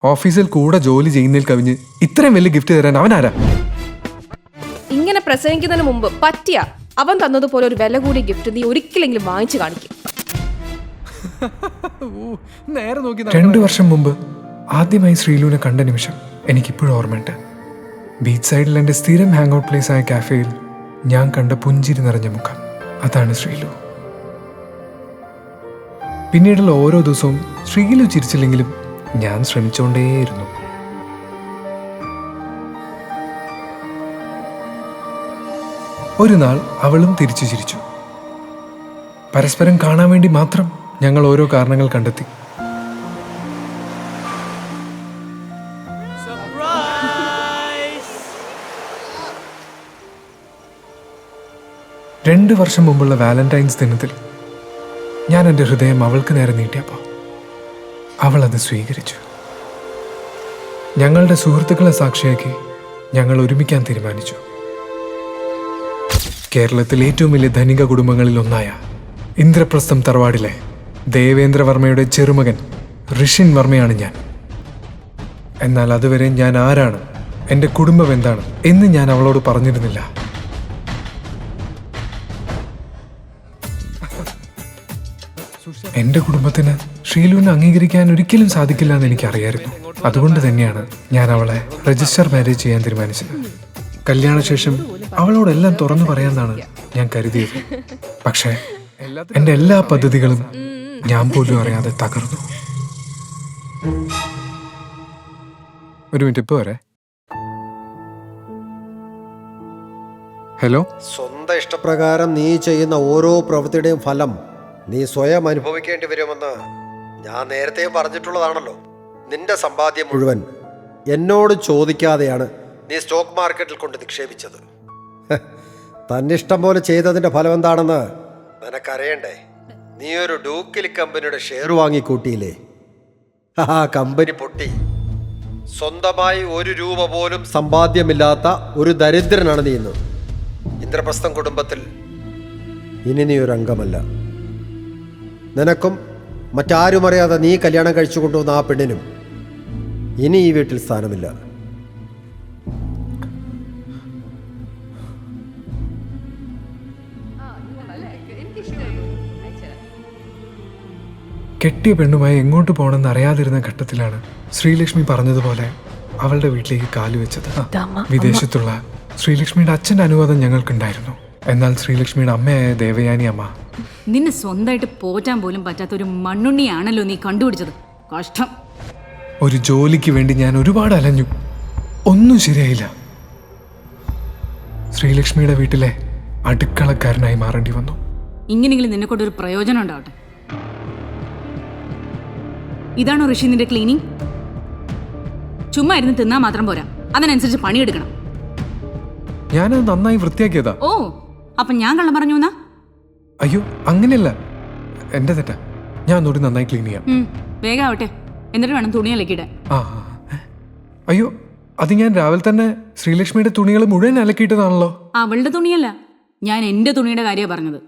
ഓഫീസിൽ കൂടെ ജോലി ചെയ്യുന്നതിൽ കവിഞ്ഞ് ഇത്രയും വലിയ ഗിഫ്റ്റ് തരാൻ അവനാരാ? ഇങ്ങനെ പ്രസംഗിക്കുന്നതിന് മുമ്പ് പറ്റിയ അവൻ തന്നതുപോലെ ഒരു വില കൂടിയ ഗിഫ്റ്റ് നീ ഒരിക്കലെങ്കിലും വാങ്ങിച്ചു കാണിക്കും. നേരെ നോക്കി 2 വർഷം മുമ്പ് ആദ്യമായി ശ്രീലുവിനെ കണ്ട നിമിഷം എനിക്കിപ്പോഴും ഓർമ്മയുണ്ട്. ബീച്ച് സൈഡിൽ എൻ്റെ സ്ഥിരം ഹാങ് ഔട്ട് പ്ലേസ് ആയ കാഫേയിൽ ഞാൻ കണ്ട പുഞ്ചിരി നിറഞ്ഞ മുഖം, അതാണ് ശ്രീലു. പിന്നീടുള്ള ഓരോ ദിവസവും ശ്രീലു ചിരിച്ചില്ലെങ്കിലും ഞാൻ ശ്രമിച്ചുകൊണ്ടേയിരുന്നു. ഒരു നാൾ അവളും തിരിച്ചു ചിരിച്ചു. പരസ്പരം കാണാൻ വേണ്ടി മാത്രം ഞങ്ങൾ ഓരോ കാരണങ്ങൾ കണ്ടെത്തി. രണ്ട് വർഷം മുമ്പുള്ള വാലന്റൈൻസ് ദിനത്തിൽ ഞാൻ എൻ്റെ ഹൃദയം അവൾക്ക് നേരെ നീട്ടിയപ്പോൾ അവൾ അത് സ്വീകരിച്ചു. ഞങ്ങളുടെ സുഹൃത്തുക്കളെ സാക്ഷിയാക്കി ഞങ്ങൾ ഒരുമിക്കാൻ തീരുമാനിച്ചു. കേരളത്തിലെ ഏറ്റവും വലിയ ധനിക കുടുംബങ്ങളിൽ ഒന്നായ ഇന്ദ്രപ്രസ്ഥം തറവാടിലെ ദേവേന്ദ്രവർമ്മയുടെ ചെറുമകൻ ഋഷിൻ വർമ്മയാണ് ഞാൻ. എന്നാൽ അതുവരെ ഞാൻ ആരാണ്, എൻ്റെ കുടുംബം എന്താണ് എന്ന് ഞാൻ അവളോട് പറഞ്ഞിരുന്നില്ല. എൻ്റെ കുടുംബത്തിന് ഷീലുവിനെ അംഗീകരിക്കാൻ ഒരിക്കലും സാധിക്കില്ല എന്ന് എനിക്കറിയായിരുന്നു. അതുകൊണ്ട് തന്നെയാണ് ഞാൻ അവളെ രജിസ്റ്റർ മാരേജ് ചെയ്യാൻ തീരുമാനിച്ചത്. കല്യാണശേഷം അവളോടെല്ലാം തുറന്നു പറയാമെന്നാണ് ഞാൻ കരുതിയത്. പക്ഷേ എൻ്റെ എല്ലാ പദ്ധതികളും ഞാൻ പോലും അറിയാതെ തകർന്നു. ഒരു മിനിറ്റ്, ഇപ്പൊ വരെ. ഹലോ. സ്വന്തം ഇഷ്ടപ്രകാരം നീ ചെയ്യുന്ന ഓരോ പ്രവൃത്തിയുടെയും ഫലം നീ സ്വയം അനുഭവിക്കേണ്ടി വരുമെന്ന് ഞാൻ നേരത്തെ പറഞ്ഞിട്ടുള്ളതാണല്ലോ. നിന്റെ സമ്പാദ്യം മുഴുവൻ എന്നോട് ചോദിക്കാതെയാണ് നീ സ്റ്റോക്ക് മാർക്കറ്റിൽ കൊണ്ട് നിക്ഷേപിച്ചത്. തന്നിഷ്ടം പോലെ ചെയ്തതിൻ്റെ ഫലം എന്താണെന്ന് നിനക്കറിയണ്ടേ? നീ ഒരു ഡൂക്കിലി കമ്പനിയുടെ ഷെയർ വാങ്ങിക്കൂട്ടിയില്ലേ? ആ കമ്പനി പൊട്ടി. സ്വന്തമായി 1 രൂപ പോലും സമ്പാദ്യമില്ലാത്ത ഒരു ദരിദ്രനാണ് നീ ഇന്ന്. ഇന്ദ്രപ്രസ്ഥം കുടുംബത്തിൽ ഇനി നീ ഒരു അംഗമല്ല. നിനക്കും മറ്റാരും അറിയാതെ നീ കല്യാണം കഴിച്ചു കൊണ്ടുവന്ന ആ പെണ്ണിനും ഇനി ഈ വീട്ടിൽ സ്ഥാനമില്ല. കെട്ടിയ പെണ്ണുമായി എങ്ങോട്ട് പോകണമെന്ന് അറിയാതിരുന്ന ഘട്ടത്തിലാണ് ശ്രീലക്ഷ്മി പറഞ്ഞതുപോലെ അവളുടെ വീട്ടിലേക്ക് കാലുവെച്ചത്. വിദേശത്തുള്ള ശ്രീലക്ഷ്മിയുടെ അച്ഛൻ്റെ അനുവാദം ഞങ്ങൾക്കുണ്ടായിരുന്നു. എന്നാൽ ശ്രീലക്ഷ്മിയുടെ അമ്മയായ ദേവയാനി അമ്മ, നിന്നെ സ്വന്തമായിട്ട് പോറ്റാൻ പോലും പറ്റാത്ത ഒരു മണ്ണുണ്ണിയാണല്ലോ നീ കണ്ടുപിടിച്ചത്. കഷ്ടം. ഒരു ജോലിക്ക് വേണ്ടി ഞാൻ ഒരുപാട് അലഞ്ഞു, ഒന്നും ശരിയായില്ല. ശ്രീലക്ഷ്മിയുടെ വീട്ടിലെ അടുക്കളക്കാരനായി മാറേണ്ടി വന്നു. ഇങ്ങനെയെങ്കിലും നിന്നെ കൊണ്ടൊരു പ്രയോജനം ഉണ്ടാവട്ടെ. ഇതാണോ ഋഷി നിന്റെ ക്ലീനിങ്? ചുമ്മാ ഇരുന്ന് തിന്നാ മാത്രം പോരാ, അതിനനുസരിച്ച് പണിയെടുക്കണം. ഞാനത് നന്നായി വൃത്തിയാക്കിയതാ. ഓ, അപ്പൊ ഞാൻ കള്ളം പറഞ്ഞു എന്നാ? അയ്യോ, അങ്ങനെയല്ല, എന്റെ തെറ്റാ. ഞാൻ ഒന്നുകൂടി നന്നായി ക്ലീൻ ചെയ്യാം. വേഗം ആവട്ടെ, എന്നിട്ട് വേണം തുണി അലക്കിയിടാൻ. അയ്യോ, അത് ഞാൻ രാവിലെ തന്നെ ശ്രീലക്ഷ്മിയുടെ തുണികൾ മുഴുവൻ അലക്കിയിട്ടതാണല്ലോ. അവളുടെ തുണിയല്ല, ഞാൻ എന്റെ തുണിയുടെ കാര്യമാണ് പറഞ്ഞത്.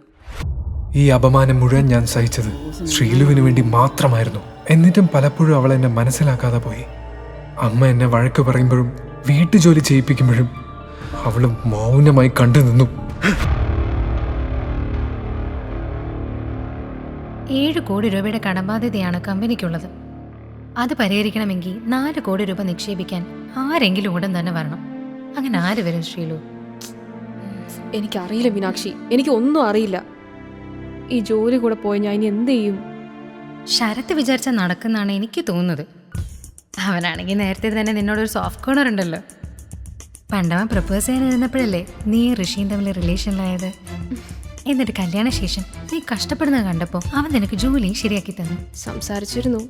ഈ അപമാനം മുഴുവൻ ഞാൻ സഹിച്ചത് ശ്രീലുവിന് വേണ്ടി മാത്രമായിരുന്നു. എന്നിട്ടും പലപ്പോഴും അവൾ എന്നെ മനസ്സിലാക്കാതെ പോയി. അമ്മ എന്നെ വഴക്ക് പറയുമ്പോഴും വീട്ടുജോലി ചെയ്യിപ്പിക്കുമ്പോഴും അവൾ മൗനമായി കണ്ടു നിന്നു. 7 കോടി രൂപയുടെ കടബാധ്യതയാണ് കമ്പനിക്കുള്ളത്. അത് പരിഹരിക്കണമെങ്കിൽ 4 കോടി രൂപ നിക്ഷേപിക്കാൻ ആരെങ്കിലും ഉടൻ തന്നെ വരണം. അങ്ങനെ ആര് വരും ശ്രീലു? എനിക്കറിയില്ല മീനാക്ഷി, എനിക്ക് ഒന്നും അറിയില്ല. ഈ ജോലി കൂടെ പോയി ഞാൻ ഇനി എന്ത് ചെയ്യും? ശരത്ത് വിചാരിച്ചാൽ നടക്കുന്നതാണ് എനിക്ക് തോന്നുന്നത്. അവനാണെങ്കിൽ നേരത്തെ തന്നെ നിന്നോടൊരു സോഫ്റ്റ് കോർണർ ഉണ്ടല്ലോ. പണ്ടവൻ പ്രപ്പോസ് ചെയ്യാനിരുന്നപ്പോഴല്ലേ നീ ഋഷിയും തമ്മിൽ റിലേഷനിലായത്. എന്നിട്ട് കല്യാണശേഷം നീ കഷ്ടപ്പെടുന്നത് കണ്ടപ്പോൾ അവൻ നിനക്ക് ജോലി ശരിയാക്കി തന്നു. സംസാരിച്ചിരുന്നു,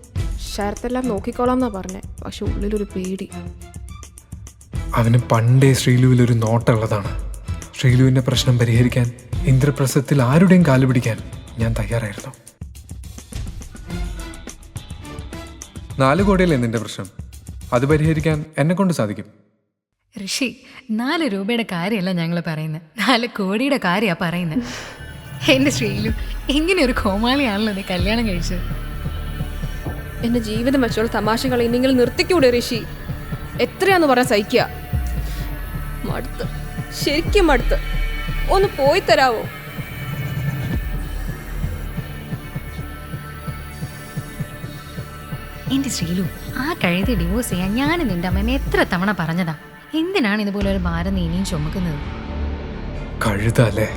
ശരത്തെല്ലാം നോക്കിക്കോളാം എന്നാ പറഞ്ഞേ. പക്ഷെ ഉള്ളിലൊരു പേടി. അവന് പണ്ടേ ശ്രീലുവിലൊരു നോട്ടുള്ളതാണ്. ശ്രീലുവിൻ്റെ പ്രശ്നം പരിഹരിക്കാൻ ഇന്ദ്രപ്രസ്ഥത്തിൽ ആരുടെയും കാല് പിടിക്കാൻ ഞാൻ തയ്യാറായിരുന്നു. 4 കോടിയല്ലേ നിന്റെ പ്രശ്നം, അത് പരിഹരിക്കാൻ എന്നെ കൊണ്ട് സാധിക്കും. ഋഷി, 4 രൂപയുടെ കാര്യമല്ല ഞങ്ങൾ പറയുന്നത്, 4 കോടിയുടെ കാര്യമാണ് പറയുന്നത്. എൻ്റെ ശ്രീലു, ഇങ്ങനെ ഒരു കോമാളിയാണല്ലോ നീ കല്യാണം കഴിച്ചത്. എന്റെ ജീവിതം വെച്ചുള്ള തമാശകൾ ഇനിയെങ്കിലും നിർത്തിക്കൂടെ ഋഷി? എത്രയാന്ന് പറയാൻ സഹിക്കുക. മടുത്ത്, ശരിക്കും മടുത്ത്. ഒന്ന് പോയി തരാവോ? എന്റെ ശ്രീലു, ആ കഴുതി ഡിവോഴ്സ് ചെയ്യാൻ ഞാൻ നിന്റെ അമ്മേനെ എത്ര തവണ പറഞ്ഞതാ. എന്തിനാണ് ഇതുപോലെ ഒരു ഭാരം നീ ഇനിയും ചുമക്കുന്നത്? കഴുതല്ലേ,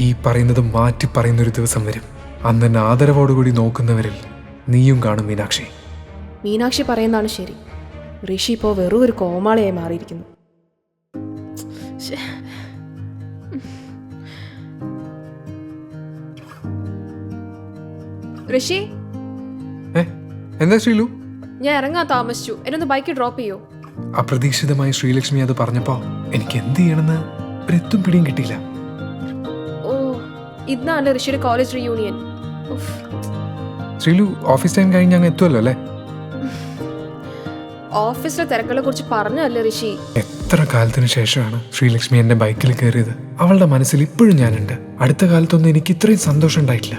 ഈ പറയുന്നത് മാറ്റി പറയുന്നൊരു ദിവസം വരും. അന്ന് എന്നെ ആദരവോടുകൂടി നോക്കുന്നവരിൽ നീയും കാണും മീനാക്ഷി. മീനാക്ഷി പറയുന്നതാണ് ശരി. ഋഷി ഇപ്പോൾ വെറും ഒരു കോമാളിയായി മാറിയിരിക്കുന്നു. ശ്ശേ. ഋഷി, എന്താ ശ്രീലു? ഞാൻ ഇറങ്ങാൻ താമസിച്ചു. എന്നെ ഒന്ന് ബൈക്ക് ഡ്രോപ്പ് ചെയ്യോ? അപ്രതീക്ഷിതമായി ശ്രീലക്ഷ്മി അത് പറഞ്ഞപ്പോ എനിക്ക് എന്ത് ചെയ്യണമെന്ന് ഒരെത്തും പിടിയും കിട്ടിയില്ല. ഓ, ഇന്നാണ് ഋഷിയുടെ college reunion. Sreelu, office time കഴിഞ്ഞ് അങ്ങ് എത്തുമല്ലോ അല്ലേ? ഓഫീസിലെ തിരക്കുകളെ കുറിച്ച് പറഞ്ഞല്ലേ ഋഷി? എത്ര കാലത്തിന് ശേഷമാണ് ശ്രീലക്ഷ്മി എന്റെ ബൈക്കിൽ കയറിയത്. അവളുടെ മനസ്സിൽ ഇപ്പോഴും ഞാനുണ്ട്. അടുത്ത കാലത്തൊന്നും എനിക്ക് ഇത്രയും സന്തോഷം ഉണ്ടായിട്ടില്ല.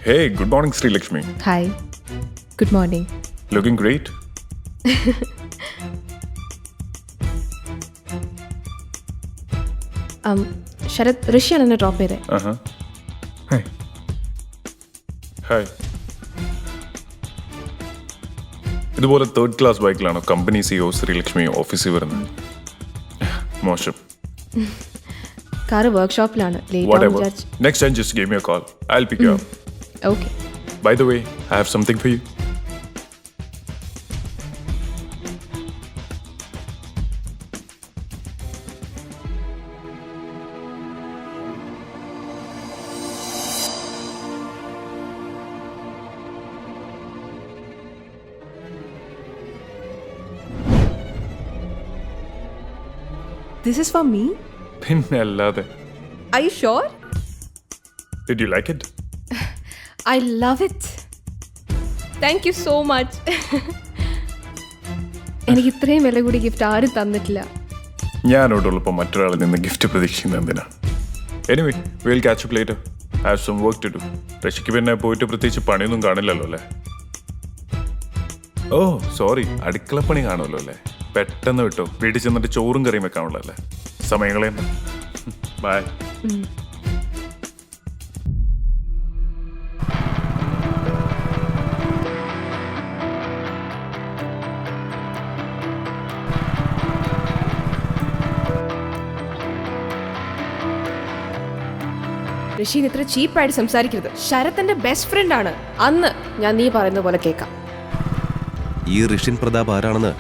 Hey, good morning, Sri Lakshmi. Hi, good morning. Looking great. Sarath, ഋഷിയാണ് എന്നെ ഡ്രോപ്പ് ചെയ്തേ. Hey, Hi. ഇതുപോലെ 3rd class ബൈക്കിലാണോ കമ്പനി സിഒ ശ്രീലക്ഷ്മി ഓഫീസിൽ വരുന്നത്? മോശം. കാറ് വർക്ക്ഷോപ്പിലാണ്. ലേറ്റ് ആവും Whatever. വിചാരിച്ചു. Next time just give me a call. I'll pick you up. Okay. By the way, I have something for you. This is for me? പിന്നെ അല്ലാതെ. Are you sure? Did you like it? I love it. Thank you so much. എനിക്ക് ഇത്രയും വില കൂടി gift ആരും തന്നിട്ടില്ല. ഞാനോടുള്ളപ്പോൾ മറ്റൊരാളിൽ നിന്ന് gift പ്രതീക്ഷിക്കുന്നത് എന്തിനാ? Anyway, we'll catch up later. I have some work to do. രക്ഷിക്ക് പിന്നെ പോയിട്ട് പ്രത്യേകിച്ച് പണിയൊന്നും കാണില്ലല്ലോ അല്ലേ? ഓ സോറി, അടുക്കളപ്പണി കാണുമല്ലോ അല്ലേ? പെട്ടെന്ന് വിട്ടോ, വീട്ടിൽ ചെന്നിട്ട് ചോറും കറിയും വെക്കാനുള്ള അല്ലേ? സമയങ്ങളെ ബൈ. ഋഷീൻ ഇത്ര ചീപ്പായിട്ട് സംസാരിക്കരുത്. ശരത് എന്റെ ബെസ്റ്റ് ഫ്രണ്ട് ആണ്. അന്ന് ഞാൻ നീ പറയുന്ന പോലെ കേൾക്കാം. ഈ ഋഷിൻ പ്രതാപ് ആരാണെന്ന്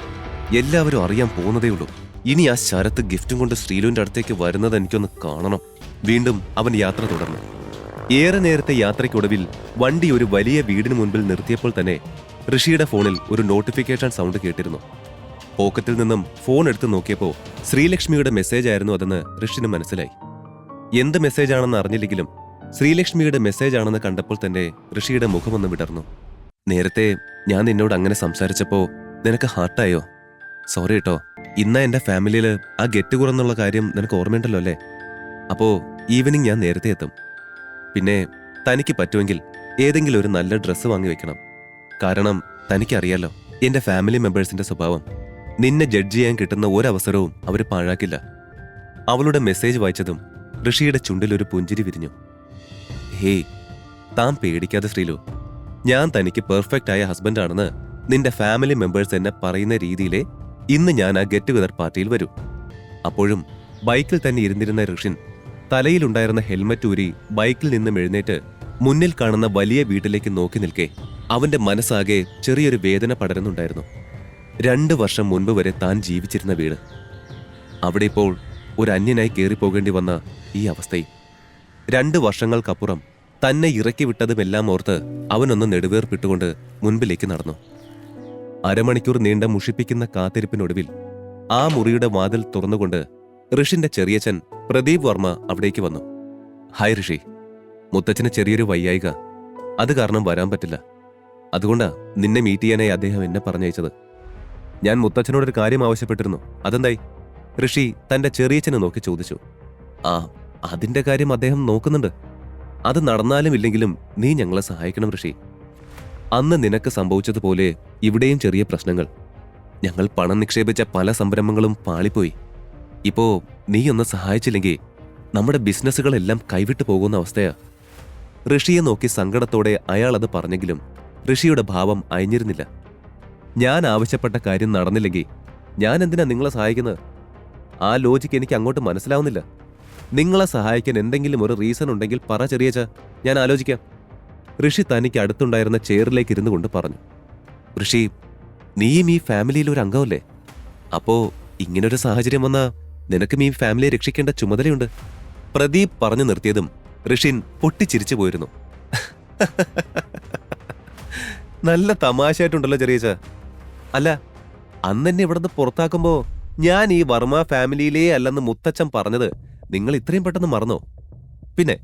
എല്ലാവരും അറിയാൻ പോകുന്നതേ ഉള്ളൂ. ഇനി ആ ശരത്ത് ഗിഫ്റ്റും കൊണ്ട് ശ്രീലുവിന്റെ അടുത്തേക്ക് വരുന്നത് എനിക്കൊന്ന് കാണണം. വീണ്ടും അവൻ യാത്ര തുടർന്നു. ഏറെ നേരത്തെ യാത്രയ്ക്കൊടുവിൽ വണ്ടി ഒരു വലിയ വീടിന് മുൻപിൽ നിർത്തിയപ്പോൾ തന്നെ ഋഷിയുടെ ഫോണിൽ ഒരു നോട്ടിഫിക്കേഷൻ സൗണ്ട് കേട്ടിരുന്നു. പോക്കറ്റിൽ നിന്നും ഫോൺ എടുത്ത് നോക്കിയപ്പോൾ ശ്രീലക്ഷ്മിയുടെ മെസ്സേജ് ആയിരുന്നു അതെന്ന് ഋഷിന് മനസ്സിലായി. എന്ത് മെസ്സേജാണെന്ന് അറിഞ്ഞില്ലെങ്കിലും ശ്രീലക്ഷ്മിയുടെ മെസ്സേജ് ആണെന്ന് കണ്ടപ്പോൾ തന്നെ ഋഷിയുടെ മുഖമൊന്ന് വിടർന്നു. നേരത്തെ ഞാൻ നിന്നോട് അങ്ങനെ സംസാരിച്ചപ്പോ നിനക്ക് ഹാർട്ടായോ? സോറി കേട്ടോ. ഇന്ന എന്റെ ഫാമിലിയിൽ ആ ഗെറ്റ് കുറന്നുള്ള കാര്യം നിനക്ക് ഓർമ്മയുണ്ടല്ലോ അല്ലേ? അപ്പോ ഈവനിങ് ഞാൻ നേരത്തെ എത്തും. പിന്നെ തനിക്ക് പറ്റുമെങ്കിൽ ഏതെങ്കിലും ഒരു നല്ല ഡ്രസ്സ് വാങ്ങി വെക്കണം. കാരണം തനിക്കറിയാലോ എന്റെ ഫാമിലി മെമ്പേഴ്സിന്റെ സ്വഭാവം. നിന്നെ ജഡ്ജ് ചെയ്യാൻ കിട്ടുന്ന ഒരവസരവും അവർ പാഴാക്കില്ല. അവളുടെ മെസ്സേജ് വായിച്ചതും ഋഷിയുടെ ചുണ്ടിലൊരു പുഞ്ചിരി വിരിഞ്ഞു. ഹേയ്, താൻ പേടിക്കാതെ ശ്രീലു. ഞാൻ തനിക്ക് പെർഫെക്റ്റ് ആയ ഹസ്ബൻഡാണെന്ന് നിന്റെ ഫാമിലി മെമ്പേഴ്സ് എന്നെ പറയുന്ന രീതിയിലെ ഇന്ന് ഞാൻ ആ ഗെറ്റ് ടുഗദർ പാർട്ടിയിൽ വരൂ. അപ്പോഴും ബൈക്കിൽ തന്നെ ഇരുന്നിരുന്ന ഋഷിൻ തലയിലുണ്ടായിരുന്ന ഹെൽമറ്റ് ഊരി ബൈക്കിൽ നിന്നും എഴുന്നേറ്റ് മുന്നിൽ കാണുന്ന വലിയ വീട്ടിലേക്ക് നോക്കി നിൽക്കെ അവന്റെ മനസ്സാകെ ചെറിയൊരു വേദന പടരുന്നുണ്ടായിരുന്നു. 2 വർഷം മുൻപ് വരെ താൻ ജീവിച്ചിരുന്ന വീട്, അവിടെ ഇപ്പോൾ ഒരു അന്യനായി കയറിപ്പോകേണ്ടി വന്ന ഈ അവസ്ഥയും 2 വർഷങ്ങൾക്കപ്പുറം തന്നെ ഇറക്കി വിട്ടതുമെല്ലാം ഓർത്ത് അവനൊന്ന് നെടുവേർപ്പിട്ടുകൊണ്ട് മുൻപിലേക്ക് നടന്നു. അരമണിക്കൂർ നീണ്ട മുഷിപ്പിക്കുന്ന കാത്തിരിപ്പിനൊടുവിൽ ആ മുറിയുടെ വാതിൽ തുറന്നുകൊണ്ട് ഋഷിന്റെ ചെറിയച്ഛൻ പ്രദീപ് വർമ്മ അവിടേക്ക് വന്നു. ഹായ് ഋഷി. മുത്തച്ഛന് ചെറിയൊരു വയ്യായിക. അത് കാരണം വരാൻ പറ്റില്ല. അതുകൊണ്ടാ നിന്നെ മീറ്റ് ചെയ്യാനായി അദ്ദേഹം എന്നെ പറഞ്ഞയച്ചത്. ഞാൻ മുത്തച്ഛനോടൊരു കാര്യം ആവശ്യപ്പെട്ടിരുന്നു. അതെന്തായി? ഋഷി തന്റെ ചെറിയച്ഛനെ നോക്കി ചോദിച്ചു. ആ, അതിന്റെ കാര്യം അദ്ദേഹം നോക്കുന്നുണ്ട്. അത് നടന്നാലും ഇല്ലെങ്കിലും നീ ഞങ്ങളെ സഹായിക്കണം ഋഷി. അന്ന് നിനക്ക് സംഭവിച്ചതുപോലെ ഇവിടെയും ചെറിയ പ്രശ്നങ്ങൾ. ഞങ്ങൾ പണം നിക്ഷേപിച്ച പല സംരംഭങ്ങളും പാളിപ്പോയി. ഇപ്പോ നീ ഒന്ന് സഹായിച്ചില്ലെങ്കിൽ നമ്മുടെ ബിസിനസ്സുകളെല്ലാം കൈവിട്ടു പോകുന്ന അവസ്ഥയാ. ഋഷിയെ നോക്കി സങ്കടത്തോടെ അയാൾ അത് പറഞ്ഞെങ്കിലും ഋഷിയുടെ ഭാവം അയഞ്ഞിരുന്നില്ല. ഞാൻ ആവശ്യപ്പെട്ട കാര്യം നടന്നില്ലെങ്കിൽ ഞാൻ എന്തിനാ നിങ്ങളെ സഹായിക്കുന്നത്? ആ ലോജിക്ക് എനിക്ക് അങ്ങോട്ട് മനസ്സിലാവുന്നില്ല. നിങ്ങളെ സഹായിക്കാൻ എന്തെങ്കിലും ഒരു റീസൺ ഉണ്ടെങ്കിൽ പറ ചെറിയച്ച, ഞാൻ ആലോചിക്കാം. ഋഷി തനിക്ക് അടുത്തുണ്ടായിരുന്ന ചെയറിലേക്ക് ഇരുന്നു കൊണ്ട് പറഞ്ഞു. ഋഷി, നീയും ഈ ഫാമിലിയിൽ ഒരു അംഗമല്ലേ? അപ്പോ ഇങ്ങനൊരു സാഹചര്യം വന്നാ നിനക്കും ഈ ഫാമിലിയെ രക്ഷിക്കേണ്ട ചുമതലയുണ്ട്. പ്രദീപ് പറഞ്ഞു നിർത്തിയതും ഋഷിൻ പൊട്ടിച്ചിരിച്ചു പോയിരുന്നു. നല്ല തമാശയായിട്ടുണ്ടല്ലോ ചെറിയച്ച. അല്ല, അന്നെന്നെ ഇവിടുന്ന് പുറത്താക്കുമ്പോ ഞാൻ ഈ വർമ്മ ഫാമിലിയിലേ അല്ലെന്ന് മുത്തച്ഛൻ പറഞ്ഞത് നിങ്ങൾ ഇത്രയും പെട്ടെന്ന് മറന്നോ? പിന്നെ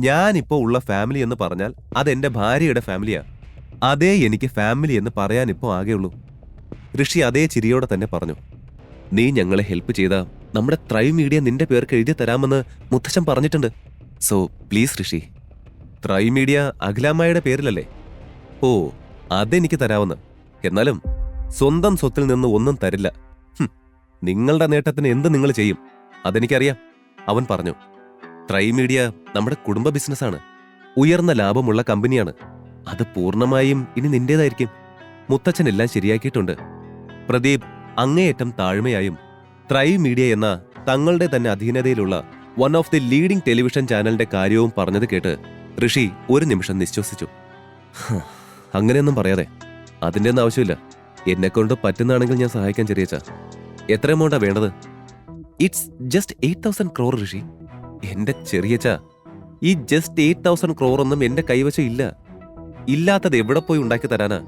ഞാനിപ്പോ ഉള്ള ഫാമിലി എന്ന് പറഞ്ഞാൽ അതെന്റെ ഭാര്യയുടെ ഫാമിലിയാ. അതേ എനിക്ക് ഫാമിലി എന്ന് പറയാനിപ്പോ ആകെയുള്ളൂ. ഋഷി അതേ ചിരിയോടെ തന്നെ പറഞ്ഞു. നീ ഞങ്ങളെ ഹെൽപ്പ് ചെയ്താ നമ്മുടെ ത്രൈവ് മീഡിയ നിന്റെ പേർക്ക് എഴുതി തരാമെന്ന് മുത്തച്ഛൻ പറഞ്ഞിട്ടുണ്ട്. So please Rishi. Thrive Media അഖിലാമ്മയുടെ പേരിലല്ലേ? ഓ, അതെനിക്ക് തരാവുന്ന. എന്നാലും സ്വന്തം സ്വത്തിൽ നിന്ന് ഒന്നും തരില്ല. നിങ്ങളുടെ നേട്ടത്തിന് എന്ത് നിങ്ങൾ ചെയ്യും അതെനിക്കറിയാം, അവൻ പറഞ്ഞു. ത്രൈവ് മീഡിയ നമ്മുടെ കുടുംബ ബിസിനസ്സാണ്. ഉയർന്ന ലാഭമുള്ള കമ്പനിയാണ്. അത് പൂർണ്ണമായും ഇനി നിന്റേതായിരിക്കും. മുത്തച്ഛൻ എല്ലാം ശരിയാക്കിയിട്ടുണ്ട്. പ്രദീപ് അങ്ങേയറ്റം താഴ്മയായും ത്രൈവ് മീഡിയ എന്ന തങ്ങളുടെ തന്നെ അധീനതയിലുള്ള one of the leading television ചാനലിന്റെ കാര്യവും പറഞ്ഞത് കേട്ട് ഋഷി ഒരു നിമിഷം നിശ്വസിച്ചു. അങ്ങനെയൊന്നും പറയാതെ. അതിന്റെ ഒന്നും ആവശ്യമില്ല. എന്നെക്കൊണ്ട് പറ്റുന്നതാണെങ്കിൽ ഞാൻ സഹായിക്കാൻ ചെറിയച്ച. എത്ര എമൗണ്ടാ വേണ്ടത്? ഇറ്റ്സ് ജസ്റ്റ് 8,000 crore ഋഷി. എന്റെ ചെറിയച്ച, ഈ ജസ്റ്റ് 8,000 crore ഒന്നും എന്റെ കൈവശം ഇല്ല. ഇല്ലാത്തത് എവിടെ പോയി ഉണ്ടാക്കി തരാനാ?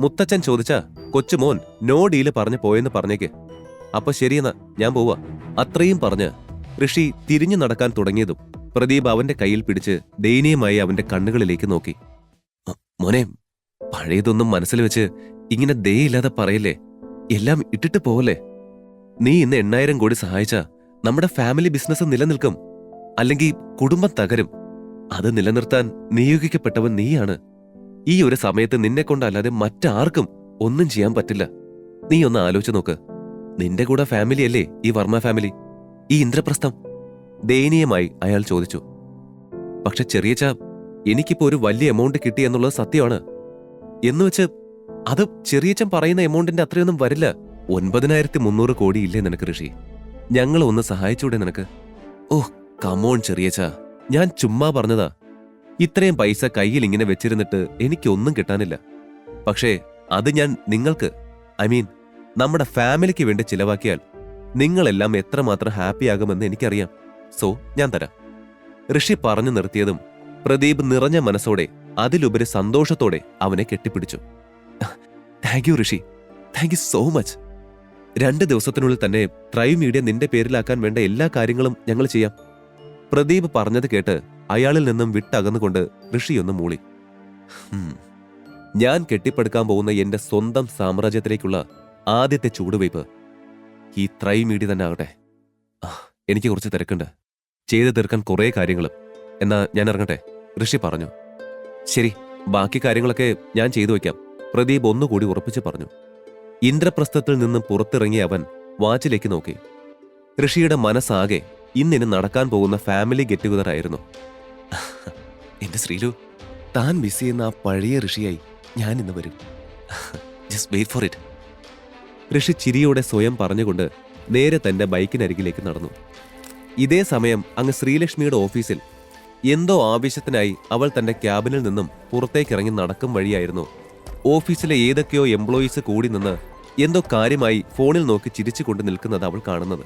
മുത്തച്ഛൻ ചോദിച്ചാ കൊച്ചുമോൻ നോ ഡീല് പറഞ്ഞു പോയെന്ന് പറഞ്ഞേക്ക്. അപ്പൊ ശരിയെന്നാ, ഞാൻ പോവാ. അത്രയും പറഞ്ഞ് ഋഷി തിരിഞ്ഞു നടക്കാൻ തുടങ്ങിയതും പ്രദീപ് അവന്റെ കയ്യിൽ പിടിച്ച് ദയനീയമായി അവന്റെ കണ്ണുകളിലേക്ക് നോക്കി. മോനെ, പഴയതൊന്നും മനസ്സിൽ വെച്ച് ഇങ്ങനെ ദയയില്ലാതെ പറയല്ലേ. എല്ലാം ഇട്ടിട്ട് പോവല്ലേ. നീ ഇന്ന് 8,000 കോടി സഹായിച്ചാ നമ്മുടെ ഫാമിലി ബിസിനസ് നിലനിൽക്കും. അല്ലെങ്കിൽ കുടുംബം തകരും. അത് നിലനിർത്താൻ നിയോഗിക്കപ്പെട്ടവൻ നീയാണ്. ഈ ഒരു സമയത്ത് നിന്നെ കൊണ്ടല്ലാതെ മറ്റാർക്കും ഒന്നും ചെയ്യാൻ പറ്റില്ല. നീ ഒന്ന് ആലോചിച്ച് നോക്ക്. നിന്റെ കൂടെ ഫാമിലിയല്ലേ ഈ വർമ്മ ഫാമിലി, ഈ ഇന്ദ്രപ്രസ്ഥം? ദയനീയമായി അയാൾ ചോദിച്ചു. പക്ഷെ ചെറിയച്ച, എനിക്കിപ്പോ ഒരു വലിയ എമൗണ്ട് കിട്ടി എന്നുള്ളത് സത്യമാണ്. എന്നുവെച്ച് അത് ചെറിയച്ചൻ പറയുന്ന എമൗണ്ടിന്റെ അത്രയൊന്നും വരില്ല. 9,300 കോടി ഇല്ലേ നിനക്ക് ഋഷി? ഞങ്ങൾ ഒന്ന് സഹായിച്ചൂടെ നിനക്ക്? ഓഹ് കമോൺ ചെറിയച്ച, ഞാൻ ചുമ്മാ പറഞ്ഞതാ. ഇത്രയും പൈസ കയ്യിൽ ഇങ്ങനെ വെച്ചിരുന്നിട്ട് എനിക്കൊന്നും കിട്ടാനില്ല. പക്ഷേ അത് ഞാൻ നിങ്ങൾക്ക്, ഐ മീൻ നമ്മുടെ ഫാമിലിക്ക് വേണ്ടി ചിലവാക്കിയാൽ നിങ്ങളെല്ലാം എത്രമാത്രം ഹാപ്പിയാകുമെന്ന് എനിക്കറിയാം. സോ ഞാൻ തരാം. ഋഷി പറഞ്ഞു നിർത്തിയതും പ്രദീപ് നിറഞ്ഞ മനസ്സോടെ, അതിലുപരി സന്തോഷത്തോടെ അവനെ കെട്ടിപ്പിടിച്ചു. Thank you Rishi, thank you so much. 2 ദിവസത്തിനുള്ളിൽ തന്നെ ത്രൈവ് മീഡിയ നിന്റെ പേരിലാക്കാൻ വേണ്ട എല്ലാ കാര്യങ്ങളും ഞങ്ങൾ ചെയ്യാം. പ്രദീപ് പറഞ്ഞത് കേട്ട് അയാളിൽ നിന്നും വിട്ടകന്നുകൊണ്ട് ഋഷിയൊന്ന് മൂളി. ഞാൻ കെട്ടിപ്പടുക്കാൻ പോകുന്ന എന്റെ സ്വന്തം സാമ്രാജ്യത്തിലേക്കുള്ള ആദ്യത്തെ ചൂടുവയ്പ് ഈ ത്രൈവ് മീഡിയ തന്നെ ആകട്ടെ. എനിക്ക് കുറച്ച് തിരക്കുണ്ട്, ചെയ്തു തീർക്കാൻ കുറേ കാര്യങ്ങളും. എന്നാ ഞാൻ ഇറങ്ങട്ടെ, ഋഷി പറഞ്ഞു. ശരി, ബാക്കി കാര്യങ്ങളൊക്കെ ഞാൻ ചെയ്തു വയ്ക്കാം, പ്രദീപ് ഒന്നുകൂടി ഉറപ്പിച്ച് പറഞ്ഞു. ഇന്ദ്രപ്രസ്ഥത്തിൽ നിന്നും പുറത്തിറങ്ങിയ അവൻ വാച്ചിലേക്ക് നോക്കി. ഋഷിയുടെ മനസ്സാകെ ഇന്നിന് നടക്കാൻ പോകുന്ന ഫാമിലി ഗെറ്റ് ടുഗദർ ആയിരുന്നു. എന്റെ ശ്രീലു, താൻ മിസ് ചെയ്യുന്ന ആ പഴയ ഋഷിയായി ഞാൻ ഇന്ന് വരും. Just wait for it. Rishi ചിരിയോടെ സ്വയം പറഞ്ഞുകൊണ്ട് നേരെ തന്റെ ബൈക്കിനരികിലേക്ക് നടന്നു. ഇതേ സമയം അങ്ങ് ശ്രീലക്ഷ്മിയുടെ ഓഫീസിൽ എന്തോ ആവശ്യത്തിനായി അവൾ തന്റെ ക്യാബിനിൽ നിന്നും പുറത്തേക്കിറങ്ങി നടക്കും വഴിയായിരുന്നു ഓഫീസിലെ ഏതൊക്കെയോ എംപ്ലോയീസ് കൂടി നിന്ന് എന്തോ കാര്യമായി ഫോണിൽ നോക്കി ചിരിച്ചുകൊണ്ട് നിൽക്കുന്നത് അവൾ കാണുന്നത്.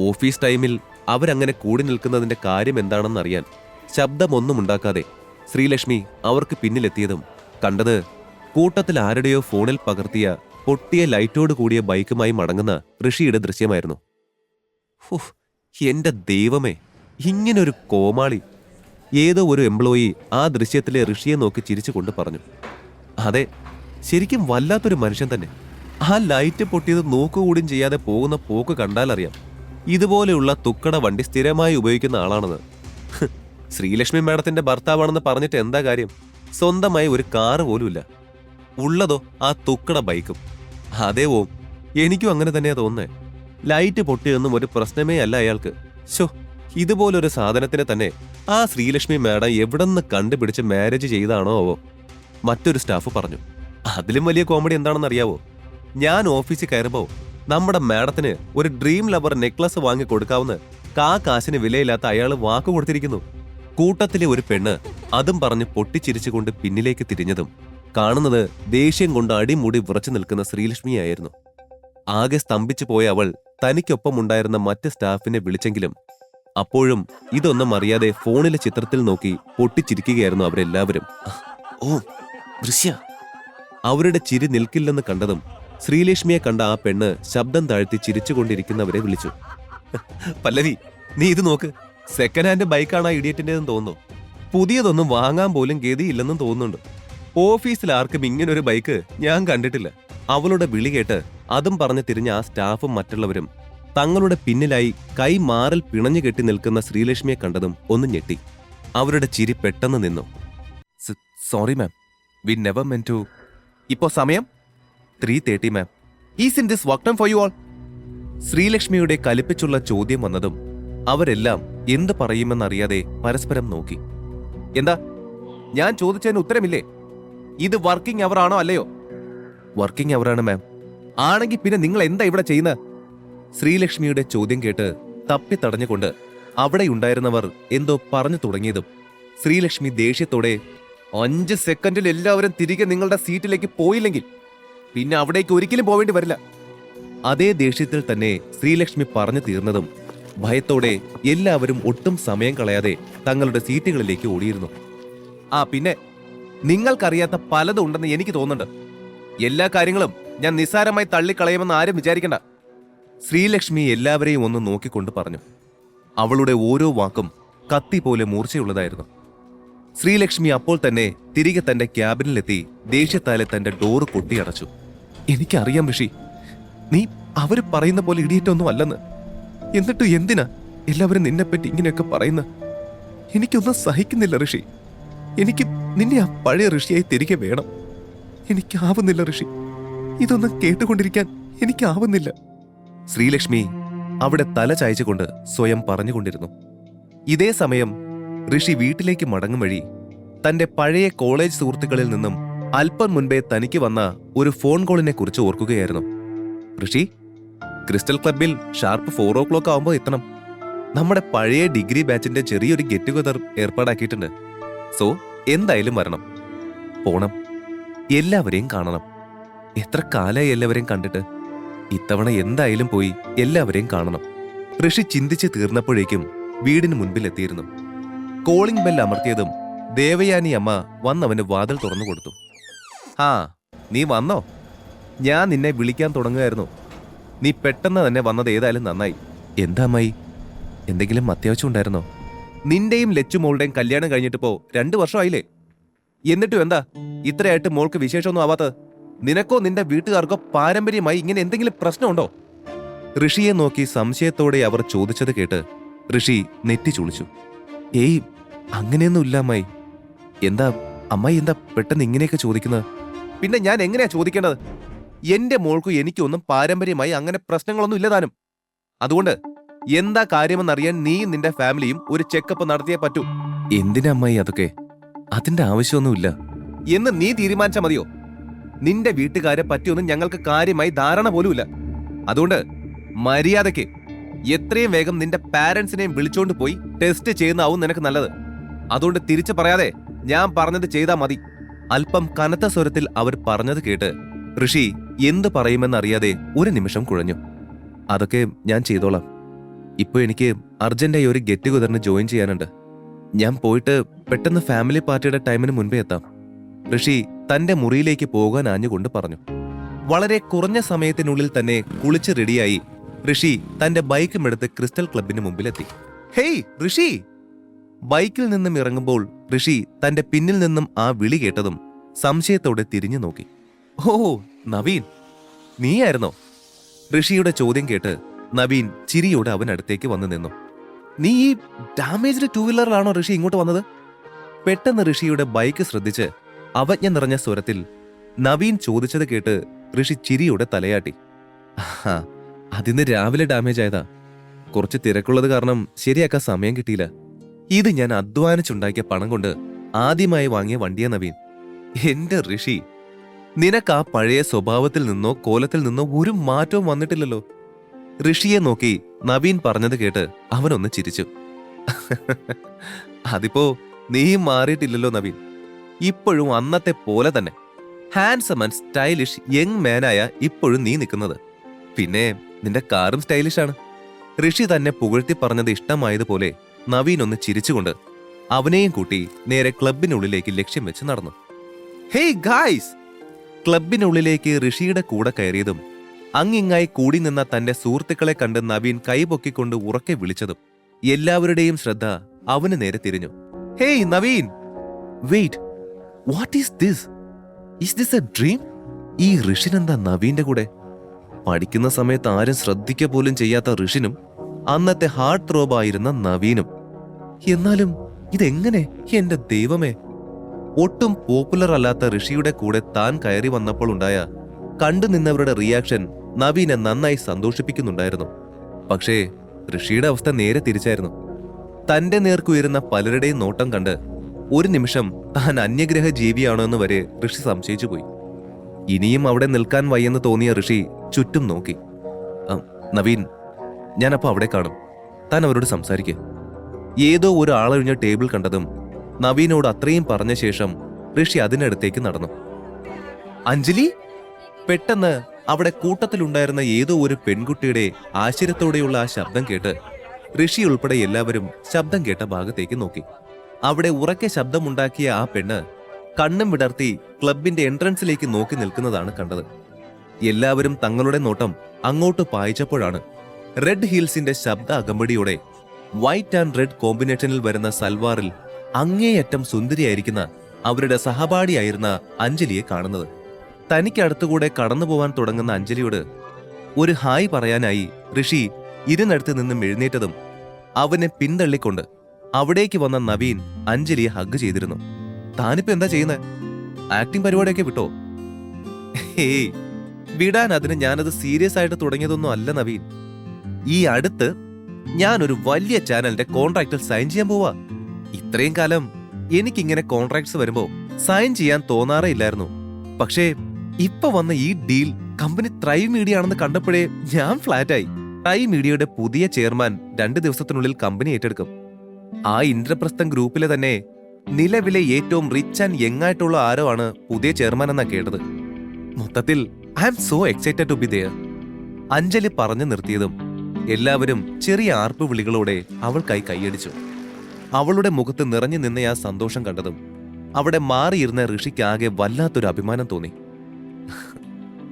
ഓഫീസ് ടൈമിൽ അവരങ്ങനെ കൂടി നിൽക്കുന്നതിന്റെ കാര്യം എന്താണെന്നറിയാൻ ശബ്ദമൊന്നും ഉണ്ടാക്കാതെ ശ്രീലക്ഷ്മി അവർക്ക് പിന്നിലെത്തിയതും കണ്ടത് കൂട്ടത്തിൽ ആരുടെയോ ഫോണിൽ പകർത്തിയ പൊട്ടിയ ലൈറ്റോട് കൂടിയ ബൈക്കുമായി മടങ്ങുന്ന ഋഷിയുടെ ദൃശ്യമായിരുന്നു. എന്റെ ദൈവമേ, ഇങ്ങനൊരു കോമാളി! ഏതോ ഒരു എംപ്ലോയി ആ ദൃശ്യത്തിലെ ഋഷിയെ നോക്കി ചിരിച്ചുകൊണ്ട് പറഞ്ഞു. അതെ, ശരിക്കും വല്ലാത്തൊരു മനുഷ്യൻ തന്നെ. ആ ലൈറ്റ് പൊട്ടിയത് നോക്കുകൂടിയും ചെയ്യാതെ പോകുന്ന പോക്ക് കണ്ടാലറിയാം ഇതുപോലെയുള്ള തുക്കട വണ്ടി സ്ഥിരമായി ഉപയോഗിക്കുന്ന ആളാണെന്ന്. ശ്രീലക്ഷ്മി മാഡത്തിന്റെ ഭർത്താവാണെന്ന് പറഞ്ഞിട്ട് എന്താ കാര്യം? സ്വന്തമായി ഒരു കാറ് പോലുമില്ല. ഉള്ളതോ ആ തുക്കട ബൈക്കും. അതേ ഓം, എനിക്കും അങ്ങനെ തന്നെയാ തോന്നുന്നേ. ലൈറ്റ് പൊട്ടിയൊന്നും ഒരു പ്രശ്നമേ അല്ല അയാൾക്ക്. ശോ, ഇതുപോലൊരു സാധനത്തിനെ തന്നെ ആ ശ്രീലക്ഷ്മി മാഡം എവിടെന്ന് കണ്ടുപിടിച്ച് മാരേജ് ചെയ്താണോ ആവോ? മറ്റൊരു സ്റ്റാഫ് പറഞ്ഞു. അതിലും വലിയ കോമഡി എന്താണെന്ന് അറിയാവോ? ഞാൻ ഓഫീസിൽ കയറുമ്പോൾ നമ്മുടെ മാഡത്തിന് ഒരു ഡ്രീം ലവർ നെക്ലസ് വാങ്ങി കൊടുക്കാവുന്ന കാശിന് വിലയില്ലാത്ത അയാൾ വാക്കു കൊടുത്തിരിക്കുന്നു. കൂട്ടത്തിലെ ഒരു പെണ്ണ് അതും പറഞ്ഞ് പൊട്ടിച്ചിരിച്ചുകൊണ്ട് പിന്നിലേക്ക് തിരിഞ്ഞതും കാണുന്നത് ദേഷ്യം കൊണ്ട് അടിമുടി വിറച്ചു നിൽക്കുന്ന ശ്രീലക്ഷ്മിയായിരുന്നു. ആകെ സ്തംഭിച്ചു പോയ അവൾ തനിക്കൊപ്പമുണ്ടായിരുന്ന മറ്റ് സ്റ്റാഫിനെ വിളിച്ചെങ്കിലും അപ്പോഴും ഇതൊന്നും അറിയാതെ ഫോണിലെ ചിത്രത്തിൽ നോക്കി പൊട്ടിച്ചിരിക്കുകയായിരുന്നു അവരെല്ലാവരും. ഓ ദൃശ്യ! അവരുടെ ചിരി നിൽക്കില്ലെന്ന് കണ്ടതും ശ്രീലക്ഷ്മിയെ കണ്ട ആ പെണ്ണ് ശബ്ദം താഴ്ത്തി ചിരിച്ചുകൊണ്ടിരിക്കുന്നവരെ വിളിച്ചു. പല്ലവി, നീ ഇത് നോക്ക്. സെക്കൻഡ് ഹാൻഡ് ബൈക്കാണ് ആ ഇഡിയറ്റിൻ്റെതെന്ന് തോന്നുന്നു. പുതിയതൊന്നും വാങ്ങാൻ പോലും ഗതിയില്ലെന്നും തോന്നുന്നുണ്ട്. ഓഫീസിൽ ആർക്കും ഇങ്ങനൊരു ബൈക്ക് ഞാൻ കണ്ടിട്ടില്ല. അവളുടെ വിളി കേട്ട് അതും പറഞ്ഞു തിരിഞ്ഞ ആ സ്റ്റാഫും മറ്റുള്ളവരും തങ്ങളുടെ പിന്നിലായി കൈ മാറിൽ പിണഞ്ഞു കെട്ടി നിൽക്കുന്ന ശ്രീലക്ഷ്മിയെ കണ്ടതും ഒന്ന് ഞെട്ടി. അവരുടെ ചിരി പെട്ടെന്ന് നിന്നു. Sorry ma'am, we never meant to. ഇപ്പോ സമയം 3:30 ma'am. Isn't this work time for you all? ശ്രീലക്ഷ്മിയുടെ കലിപ്പിച്ചുള്ള ചോദ്യം വന്നതും അവരെല്ലാം എന്ത് പറയുമെന്നറിയാതെ പരസ്പരം നോക്കി. എന്താ, ഞാൻ ചോദിച്ചതിന് ഉത്തരമില്ലേ? ഇത് വർക്കിംഗ് അവർ ആണോ അല്ലയോ? വർക്കിംഗ് അവറാണ് മാം. ആണെങ്കിൽ പിന്നെ നിങ്ങൾ എന്താ ഇവിടെ ചെയ്യുന്നത്? ശ്രീലക്ഷ്മിയുടെ ചോദ്യം കേട്ട് തപ്പി തടഞ്ഞുകൊണ്ട് അവിടെ ഉണ്ടായിരുന്നവർ എന്തോ പറഞ്ഞു തുടങ്ങിയതും ശ്രീലക്ഷ്മി ദേഷ്യത്തോടെ 5 സെക്കൻഡിൽ എല്ലാവരും തിരികെ നിങ്ങളുടെ സീറ്റിലേക്ക് പോയില്ലെങ്കിൽ പിന്നെ അവിടേക്ക് ഒരിക്കലും പോവേണ്ടി വരില്ല. അതേ ദേഷ്യത്തിൽ തന്നെ ശ്രീലക്ഷ്മി പറഞ്ഞു തീർന്നതും ഭയത്തോടെ എല്ലാവരും ഒട്ടും സമയം കളയാതെ തങ്ങളുടെ സീറ്റുകളിലേക്ക് ഓടിയിരുന്നു. പിന്നെ നിങ്ങൾക്കറിയാത്ത പലതും ഉണ്ടെന്ന് എനിക്ക് തോന്നുന്നുണ്ട്. എല്ലാ കാര്യങ്ങളും ഞാൻ നിസ്സാരമായി തള്ളിക്കളയുമെന്ന് ആരും വിചാരിക്കണ്ട. ശ്രീലക്ഷ്മി എല്ലാവരെയും ഒന്ന് നോക്കിക്കൊണ്ട് പറഞ്ഞു. അവളുടെ ഓരോ വാക്കും കത്തി പോലെ മൂർച്ചയുള്ളതായിരുന്നു. ശ്രീലക്ഷ്മി അപ്പോൾ തന്നെ തിരികെ തന്റെ ക്യാബിനിലെത്തി ദേഷ്യത്താലെ തന്റെ ഡോറ് കൊട്ടിയടച്ചു. എനിക്കറിയാം ഋഷി, നീ അവര് പറയുന്ന പോലെ ഇടിയിട്ടൊന്നും അല്ലെന്ന്. എന്നിട്ട് എന്തിനാ എല്ലാവരും നിന്നെപ്പറ്റി ഇങ്ങനെയൊക്കെ പറയുന്ന? എനിക്കൊന്നും സഹിക്കുന്നില്ല ഋഷി. എനിക്ക് നിന്നെ ആ പഴയ ഋഷിയായി തിരികെ വേണം. എനിക്കാവുന്നില്ല ഋഷി, ഇതൊന്നും കേട്ടുകൊണ്ടിരിക്കാൻ എനിക്കാവുന്നില്ല. ശ്രീലക്ഷ്മി അവിടെ തല ചായച്ചുകൊണ്ട് സ്വയം പറഞ്ഞുകൊണ്ടിരുന്നു. ഇതേ സമയം ഋഷി വീട്ടിലേക്ക് മടങ്ങും വഴി തന്റെ പഴയ കോളേജ് സുഹൃത്തുക്കളിൽ നിന്നും അല്പം മുൻപേ തനിക്ക് വന്ന ഒരു ഫോൺ കോളിനെ കുറിച്ച് ഓർക്കുകയായിരുന്നു. ഋഷി, ക്രിസ്റ്റൽ ക്ലബിൽ ഷാർപ്പ് 4 o'clock ആവുമ്പോൾ എത്തണം. നമ്മുടെ പഴയ ഡിഗ്രി ബാച്ചിന്റെ ചെറിയൊരു ഗെറ്റ് ടുഗദർ ഏർപ്പാടാക്കിയിട്ടുണ്ട്. സോ എന്തായാലും വരണം, പോണം, എല്ലാവരെയും കാണണം. എത്ര കാലമായി എല്ലാവരെയും കണ്ടിട്ട്. ഇത്തവണ എന്തായാലും പോയി എല്ലാവരെയും കാണണം. ഋഷി ചിന്തിച്ച് തീർന്നപ്പോഴേക്കും വീടിന് മുൻപിലെത്തിയിരുന്നു. കോളിംഗ് ബെൽ അമർത്തിയതും ദേവയാനി അമ്മ വന്നവന് വാതിൽ തുറന്നു കൊടുത്തു. നീ വന്നോ? ഞാൻ നിന്നെ വിളിക്കാൻ തുടങ്ങുകയായിരുന്നു. നീ പെട്ടെന്ന് തന്നെ വന്നത് ഏതായാലും നന്നായി. എന്താ അമ്മായി, എന്തെങ്കിലും അത്യാവശ്യം ഉണ്ടായിരുന്നോ? നിന്റെയും ലച്ചു മോളുടെയും കല്യാണം കഴിഞ്ഞിട്ടിപ്പോ 2 വർഷമായില്ലേ? എന്നിട്ടും എന്താ ഇത്രയായിട്ട് മോൾക്ക് വിശേഷമൊന്നും ആവാത്തത്? നിനക്കോ നിന്റെ വീട്ടുകാർക്കോ പാരമ്പര്യമായി ഇങ്ങനെ എന്തെങ്കിലും പ്രശ്നമുണ്ടോ? ഋഷിയെ നോക്കി സംശയത്തോടെ അവർ ചോദിച്ചത് കേട്ട് ഋഷി നെറ്റി ചുളിച്ചു. ഏയ്, അങ്ങനെയൊന്നും ഇല്ല അമ്മായി. എന്താ അമ്മായി, എന്താ പെട്ടെന്ന് ഇങ്ങനെയൊക്കെ ചോദിക്കുന്നത്? പിന്നെ ഞാൻ എങ്ങനെയാ ചോദിക്കേണ്ടത്? എന്റെ മോൾക്കും എനിക്കൊന്നും പാരമ്പര്യമായി അങ്ങനെ പ്രശ്നങ്ങളൊന്നും ഇല്ലതാനും. അതുകൊണ്ട് എന്താ കാര്യമെന്നറിയാൻ നീയും നിന്റെ ഫാമിലിയും ഒരു ചെക്കപ്പ് നടത്തിയേ പറ്റൂ. എന്തിനാ അമ്മായി അതൊക്കെ? അതിന്റെ ആവശ്യമൊന്നുമില്ല എന്ന് നീ തീരുമാനിച്ചാൽ മതിയോ? നിന്റെ വീട്ടുകാരെ പറ്റിയൊന്നും ഞങ്ങൾക്ക് കാര്യമായി ധാരണ പോലുമില്ല. അതുകൊണ്ട് മര്യാദയ്ക്ക് എത്രയും വേഗം നിന്റെ പാരന്റ്സിനെയും വിളിച്ചോണ്ട് പോയി ടെസ്റ്റ് ചെയ്യുന്നതാവും നിനക്ക് നല്ലത്. അതുകൊണ്ട് തിരിച്ചു പറയാതെ ഞാൻ പറഞ്ഞത് ചെയ്താൽ മതി. അല്പം കനത്ത സ്വരത്തിൽ അവർ പറഞ്ഞത് കേട്ട് ഋഷി എന്ത് പറയുമെന്നറിയാതെ ഒരു നിമിഷം കുഴഞ്ഞു. അതൊക്കെ ഞാൻ ചെയ്തോളാം. ഇപ്പൊ എനിക്ക് അർജന്റായി ഒരു ഗെറ്റ് ടുഗദറിന് ജോയിൻ ചെയ്യാനുണ്ട്. ഞാൻ പോയിട്ട് പെട്ടെന്ന് ഫാമിലി പാർട്ടിയുടെ ടൈമിന് മുൻപേ എത്താം. ഋഷി തന്റെ മുറിയിലേക്ക് പോകാൻ ആഞ്ഞുകൊണ്ട് പറഞ്ഞു. വളരെ കുറഞ്ഞ സമയത്തിനുള്ളിൽ തന്നെ കുളിച്ച് റെഡിയായി ഋഷി തന്റെ ബൈക്കും എടുത്ത് ക്രിസ്റ്റൽ ക്ലബിന് മുമ്പിലെത്തി. ഹേയ് ഋഷി, ബൈക്കിൽ നിന്നും ഇറങ്ങുമ്പോൾ ഋഷി തന്റെ പിന്നിൽ നിന്നും ആ വിളി കേട്ടതും സംശയത്തോടെ തിരിഞ്ഞു നോക്കി. ഓ നവീൻ, നീയായിരുന്നോ? ഋഷിയുടെ ചോദ്യം കേട്ട് നവീൻ ചിരിയോടെ അവനടുത്തേക്ക് വന്നു നിന്നു. നീ ഈ ഡാമേജ്ഡ് ടൂ വീലറിലാണോ ഋഷി ഇങ്ങോട്ട് വന്നത്? പെട്ടെന്ന് ഋഷിയുടെ ബൈക്ക് ശ്രദ്ധിച്ച് അവജ്ഞ നിറഞ്ഞ സ്വരത്തിൽ നവീൻ ചോദിച്ചത് കേട്ട് ഋഷി ചിരിയോടെ തലയാട്ടി. അതിന്ന് രാവിലെ ഡാമേജ് ആയതാ. കുറച്ച് തിരക്കുള്ളത് കാരണം ശരിയാക്കാൻ സമയം കിട്ടിയില്ല. ഇത് ഞാൻ അധ്വാനിച്ചുണ്ടാക്കിയ പണം കൊണ്ട് ആദ്യമായി വാങ്ങിയ വണ്ടിയാ നവീൻ. എന്റെ ഋഷി, നിനക്ക് ആ പഴയ സ്വഭാവത്തിൽ നിന്നോ കോലത്തിൽ നിന്നോ ഒരു മാറ്റവും വന്നിട്ടില്ലല്ലോ. ഋഷിയെ നോക്കി നവീൻ പറഞ്ഞത് കേട്ട് അവനൊന്ന് ചിരിച്ചു. അതിപ്പോ നീയും മാറിയിട്ടില്ലല്ലോ നവീൻ. ഇപ്പോഴും അന്നത്തെ പോലെ തന്നെ ഹാൻസം ആൻഡ് സ്റ്റൈലിഷ് യങ് മാനായ ഇപ്പോഴും നീ നിൽക്കുന്നത്. പിന്നെ നിന്റെ കാറും സ്റ്റൈലിഷാണ്. ഋഷി തന്നെ പുകഴ്ത്തി പറഞ്ഞത് ഇഷ്ടമായതുപോലെ നവീൻ ഒന്ന് ചിരിച്ചുകൊണ്ട് അവനെയും കൂട്ടി നേരെ ക്ലബിനുള്ളിലേക്ക് ലക്ഷ്യം വെച്ച് നടന്നു. Hey guys! ക്ലബിനുള്ളിലേക്ക് ഋഷിയുടെ കൂടെ കയറിയതും അങ്ങിങ്ങായി കൂടി നിന്ന തന്റെ സുഹൃത്തുക്കളെ കണ്ട് നവീൻ കൈപൊക്കിക്കൊണ്ട് ഉറക്കെ വിളിച്ചതും എല്ലാവരുടെയും ശ്രദ്ധ അവന് നേരെ തിരിഞ്ഞു. Hey Naveen, wait, what is this? Is this a dream? ഈ ഋഷിനെന്താ നവീന്റെ കൂടെ? പഠിക്കുന്ന സമയത്ത് ആരും ശ്രദ്ധിക്ക പോലും ചെയ്യാത്ത ഋഷിനും അന്നത്തെ ഹാർട്ട് ത്രോബായിരുന്ന നവീനും. എന്നാലും ഇതെങ്ങനെ? എന്റെ ദൈവമേ! ഒട്ടും പോപ്പുലർ അല്ലാത്ത ഋഷിയുടെ കൂടെ താൻ കയറി വന്നപ്പോൾ ഉണ്ടായ കണ്ടു നിന്നവരുടെ റിയാക്ഷൻ നവീനെ നന്നായി സന്തോഷിപ്പിക്കുന്നുണ്ടായിരുന്നു. പക്ഷേ ഋഷിയുടെ അവസ്ഥ നേരെ തിരിച്ചായിരുന്നു. തന്റെ നേർക്കുയരുന്ന പലരുടെയും നോട്ടം കണ്ട് ഒരു നിമിഷം താൻ അന്യഗ്രഹ ജീവിയാണോ എന്ന് വരെ ഋഷി സംശയിച്ചു പോയി. ഇനിയും അവിടെ നിൽക്കാൻ വയ്യെന്ന് തോന്നിയ ഋഷി ചുറ്റും നോക്കി. നവീൻ, ഞാനപ്പോ അവിടെ കാണും. താൻ അവരോട് സംസാരിക്കുക. ഏതോ ഒരു ആളൊഴിഞ്ഞ ടേബിൾ കണ്ടതും നവീനോട് അത്രയും പറഞ്ഞ ശേഷം ഋഷി അതിനടുത്തേക്ക് നടന്നു. അഞ്ജലി! പെട്ടെന്ന് അവിടെ കൂട്ടത്തിലുണ്ടായിരുന്ന ഏതോ ഒരു പെൺകുട്ടിയുടെ ആശ്ചര്യത്തോടെയുള്ള ആ ശബ്ദം കേട്ട് ഋഷി ഉൾപ്പെടെ എല്ലാവരും ശബ്ദം കേട്ട ഭാഗത്തേക്ക് നോക്കി. അവിടെ ഉറക്കെ ശബ്ദമുണ്ടാക്കിയ ആ പെണ്ണ് കണ്ണും വിടർത്തി ക്ലബിന്റെ എൻട്രൻസിലേക്ക് നോക്കി നിൽക്കുന്നതാണ് കണ്ടത്. എല്ലാവരും തങ്ങളുടെ നോട്ടം അങ്ങോട്ട് പായിച്ചപ്പോഴാണ് റെഡ് ഹീൽസിന്റെ ശബ്ദ അകമ്പടിയോടെ വൈറ്റ് ആൻഡ് റെഡ് കോമ്പിനേഷനിൽ വരുന്ന സൽവാറിൽ അങ്ങേയറ്റം സുന്ദരിയായിരിക്കുന്ന അവരുടെ സഹപാഠിയായിരുന്ന അഞ്ജലിയെ കാണുന്നത്. തനിക്കടുത്തുകൂടെ കടന്നു പോവാൻ തുടങ്ങുന്ന അഞ്ജലിയോട് ഒരു ഹായ് പറയാനായി ഋഷി ഇരുന്നടുത്ത് നിന്നും എഴുന്നേറ്റതും അവനെ പിന്തള്ളിക്കൊണ്ട് അവിടേക്ക് വന്ന നവീൻ അഞ്ജലിയെ ഹഗ് ചെയ്തിരുന്നു. താനിപ്പോ എന്താ ചെയ്യുന്നത്? ആക്ടിംഗ് പരിപാടിയൊക്കെ വിട്ടോ? ഹേയ്, വിടാൻ അതിന് ഞാനത് സീരിയസ് ആയിട്ട് തുടങ്ങിയതൊന്നും അല്ല നവീൻ. ഈ അടുത്ത് ഞാനൊരു വലിയ ചാനലിന്റെ കോൺട്രാക്റ്റിൽ സൈൻ ചെയ്യാൻ പോവാ. ഇത്രയും കാലം എനിക്കിങ്ങനെ കോൺട്രാക്ട്സ് വരുമ്പോ സൈൻ ചെയ്യാൻ തോന്നാറേ ഇല്ലായിരുന്നു. പക്ഷേ ഇപ്പൊ വന്ന ഈ ഡീൽ കമ്പനി ത്രൈവ് മീഡിയ ആണെന്ന് കണ്ടപ്പോഴേ ഞാൻ ഫ്ലാറ്റായി. ത്രൈവ് മീഡിയയുടെ പുതിയ ചെയർമാൻ 2 ദിവസത്തിനുള്ളിൽ കമ്പനി ഏറ്റെടുക്കും. ആ ഇന്ദ്രപ്രസ്ഥം ഗ്രൂപ്പിലെ തന്നെ നിലവിലെ ഏറ്റവും റിച്ച് ആൻഡ് യങ് ആയിട്ടുള്ള ആരോ ആണ് പുതിയ ചെയർമാൻ എന്നാ കേട്ടത്. മൊത്തത്തിൽ I am so excited to be there. Anjali പറഞ്ഞു നിർത്തിയതും എല്ലാവരും ചെറിയ ആർപ്പ് വിളികളോടെ അവൾക്കായി കൈയടിച്ചു. അവളുടെ മുഖത്ത് നിറഞ്ഞു നിന്ന ആ സന്തോഷം കണ്ടതും അവിടെ മാറിയിരുന്ന ഋഷിക്കാകെ വല്ലാത്തൊരു അഭിമാനം തോന്നി.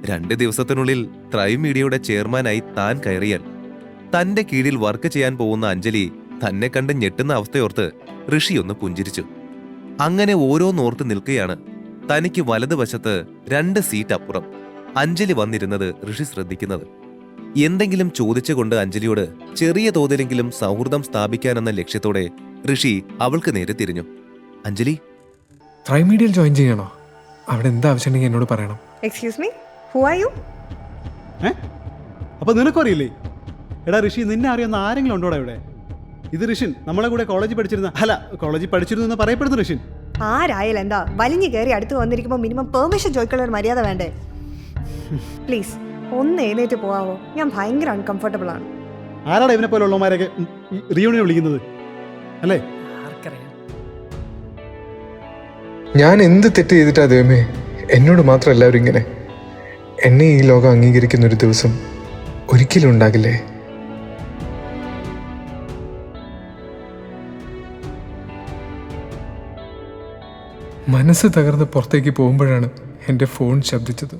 2 ദിവസത്തിനുള്ളിൽ ത്രൈവ് മീഡിയയുടെ ചെയർമാനായി താൻ കയറിയാൽ തന്റെ കീഴിൽ വർക്ക് ചെയ്യാൻ പോകുന്ന അഞ്ജലി തന്നെ കണ്ട് ഞെട്ടുന്ന അവസ്ഥയോർത്ത് ഋഷി ഒന്ന് പുഞ്ചിരിച്ചു. അങ്ങനെ ഓരോന്നോർത്ത് നിൽക്കുകയാണ് തനിക്ക് വലതുവശത്ത് 2 സീറ്റ് അപ്പുറം അഞ്ജലി വന്നിരുന്നത് ഋഷി ശ്രദ്ധിക്കുന്നത്. എന്തെങ്കിലും ചോദിച്ചുകൊണ്ട് അഞ്ജലിയോട് ചെറിയ തോതിലെങ്കിലും സൗഹൃദം സ്ഥാപിക്കാനെന്ന ലക്ഷ്യത്തോടെ ഋഷി അവൾക്ക് നേരെ തിരിഞ്ഞു. അഞ്ജലി, ത്രൈവ് മീഡിയയിൽ ജോയിൻ ചെയ്യണോ? അവിടെ എന്താ ആവശ്യമുണ്ടെങ്കിൽ എന്നോട് പറയണം. Excuse me, who are you? അപ്പൊ നിനക്കും അറിയില്ലേ? എടാ ഋഷി, നിന്നെ അറിയുന്ന ആരെങ്കിലും ഉണ്ടോടാ ഇവിടെ? ഇത് ഋഷിൻ, നമ്മളെ കൂടെ കോളേജിൽ പഠിച്ചിരുന്നു എന്ന് പറയപ്പെടുന്നു ഋഷിൻ. ആരായാലും എന്താ, വലിഞ്ഞു കയറി അടുത്ത് വന്നിരിക്കുമ്പോൾ മിനിമം പെർമിഷൻ ചോദിക്കാനുള്ള ഒരു മര്യാദ വേണ്ടേ? പ്ലീസ് ഒന്ന് എഴുന്നേറ്റ് പോവാവോ? ഞാൻ ഭയങ്കര അൺകംഫർട്ടബിൾ ആണ്. ആരാടാ ഇവനെ പോലെ ഉള്ളമാരൊക്കെ റീയൂണിയൻ വിളിക്കുന്നത് അല്ലേ? ഞാൻ എന്ത് തെറ്റ് ചെയ്തിട്ടാ ദൈവമേ എന്നോട് മാത്രം എല്ലാവരും ഇങ്ങനെ? എന്നെ ഈ ലോകം അംഗീകരിക്കുന്ന ഒരു ദിവസം ഒരിക്കലും ഉണ്ടാകില്ലേ? മനസ്സ് തകർന്ന് പുറത്തേക്ക് പോകുമ്പോഴാണ് എൻ്റെ ഫോൺ ശബ്ദിച്ചത്.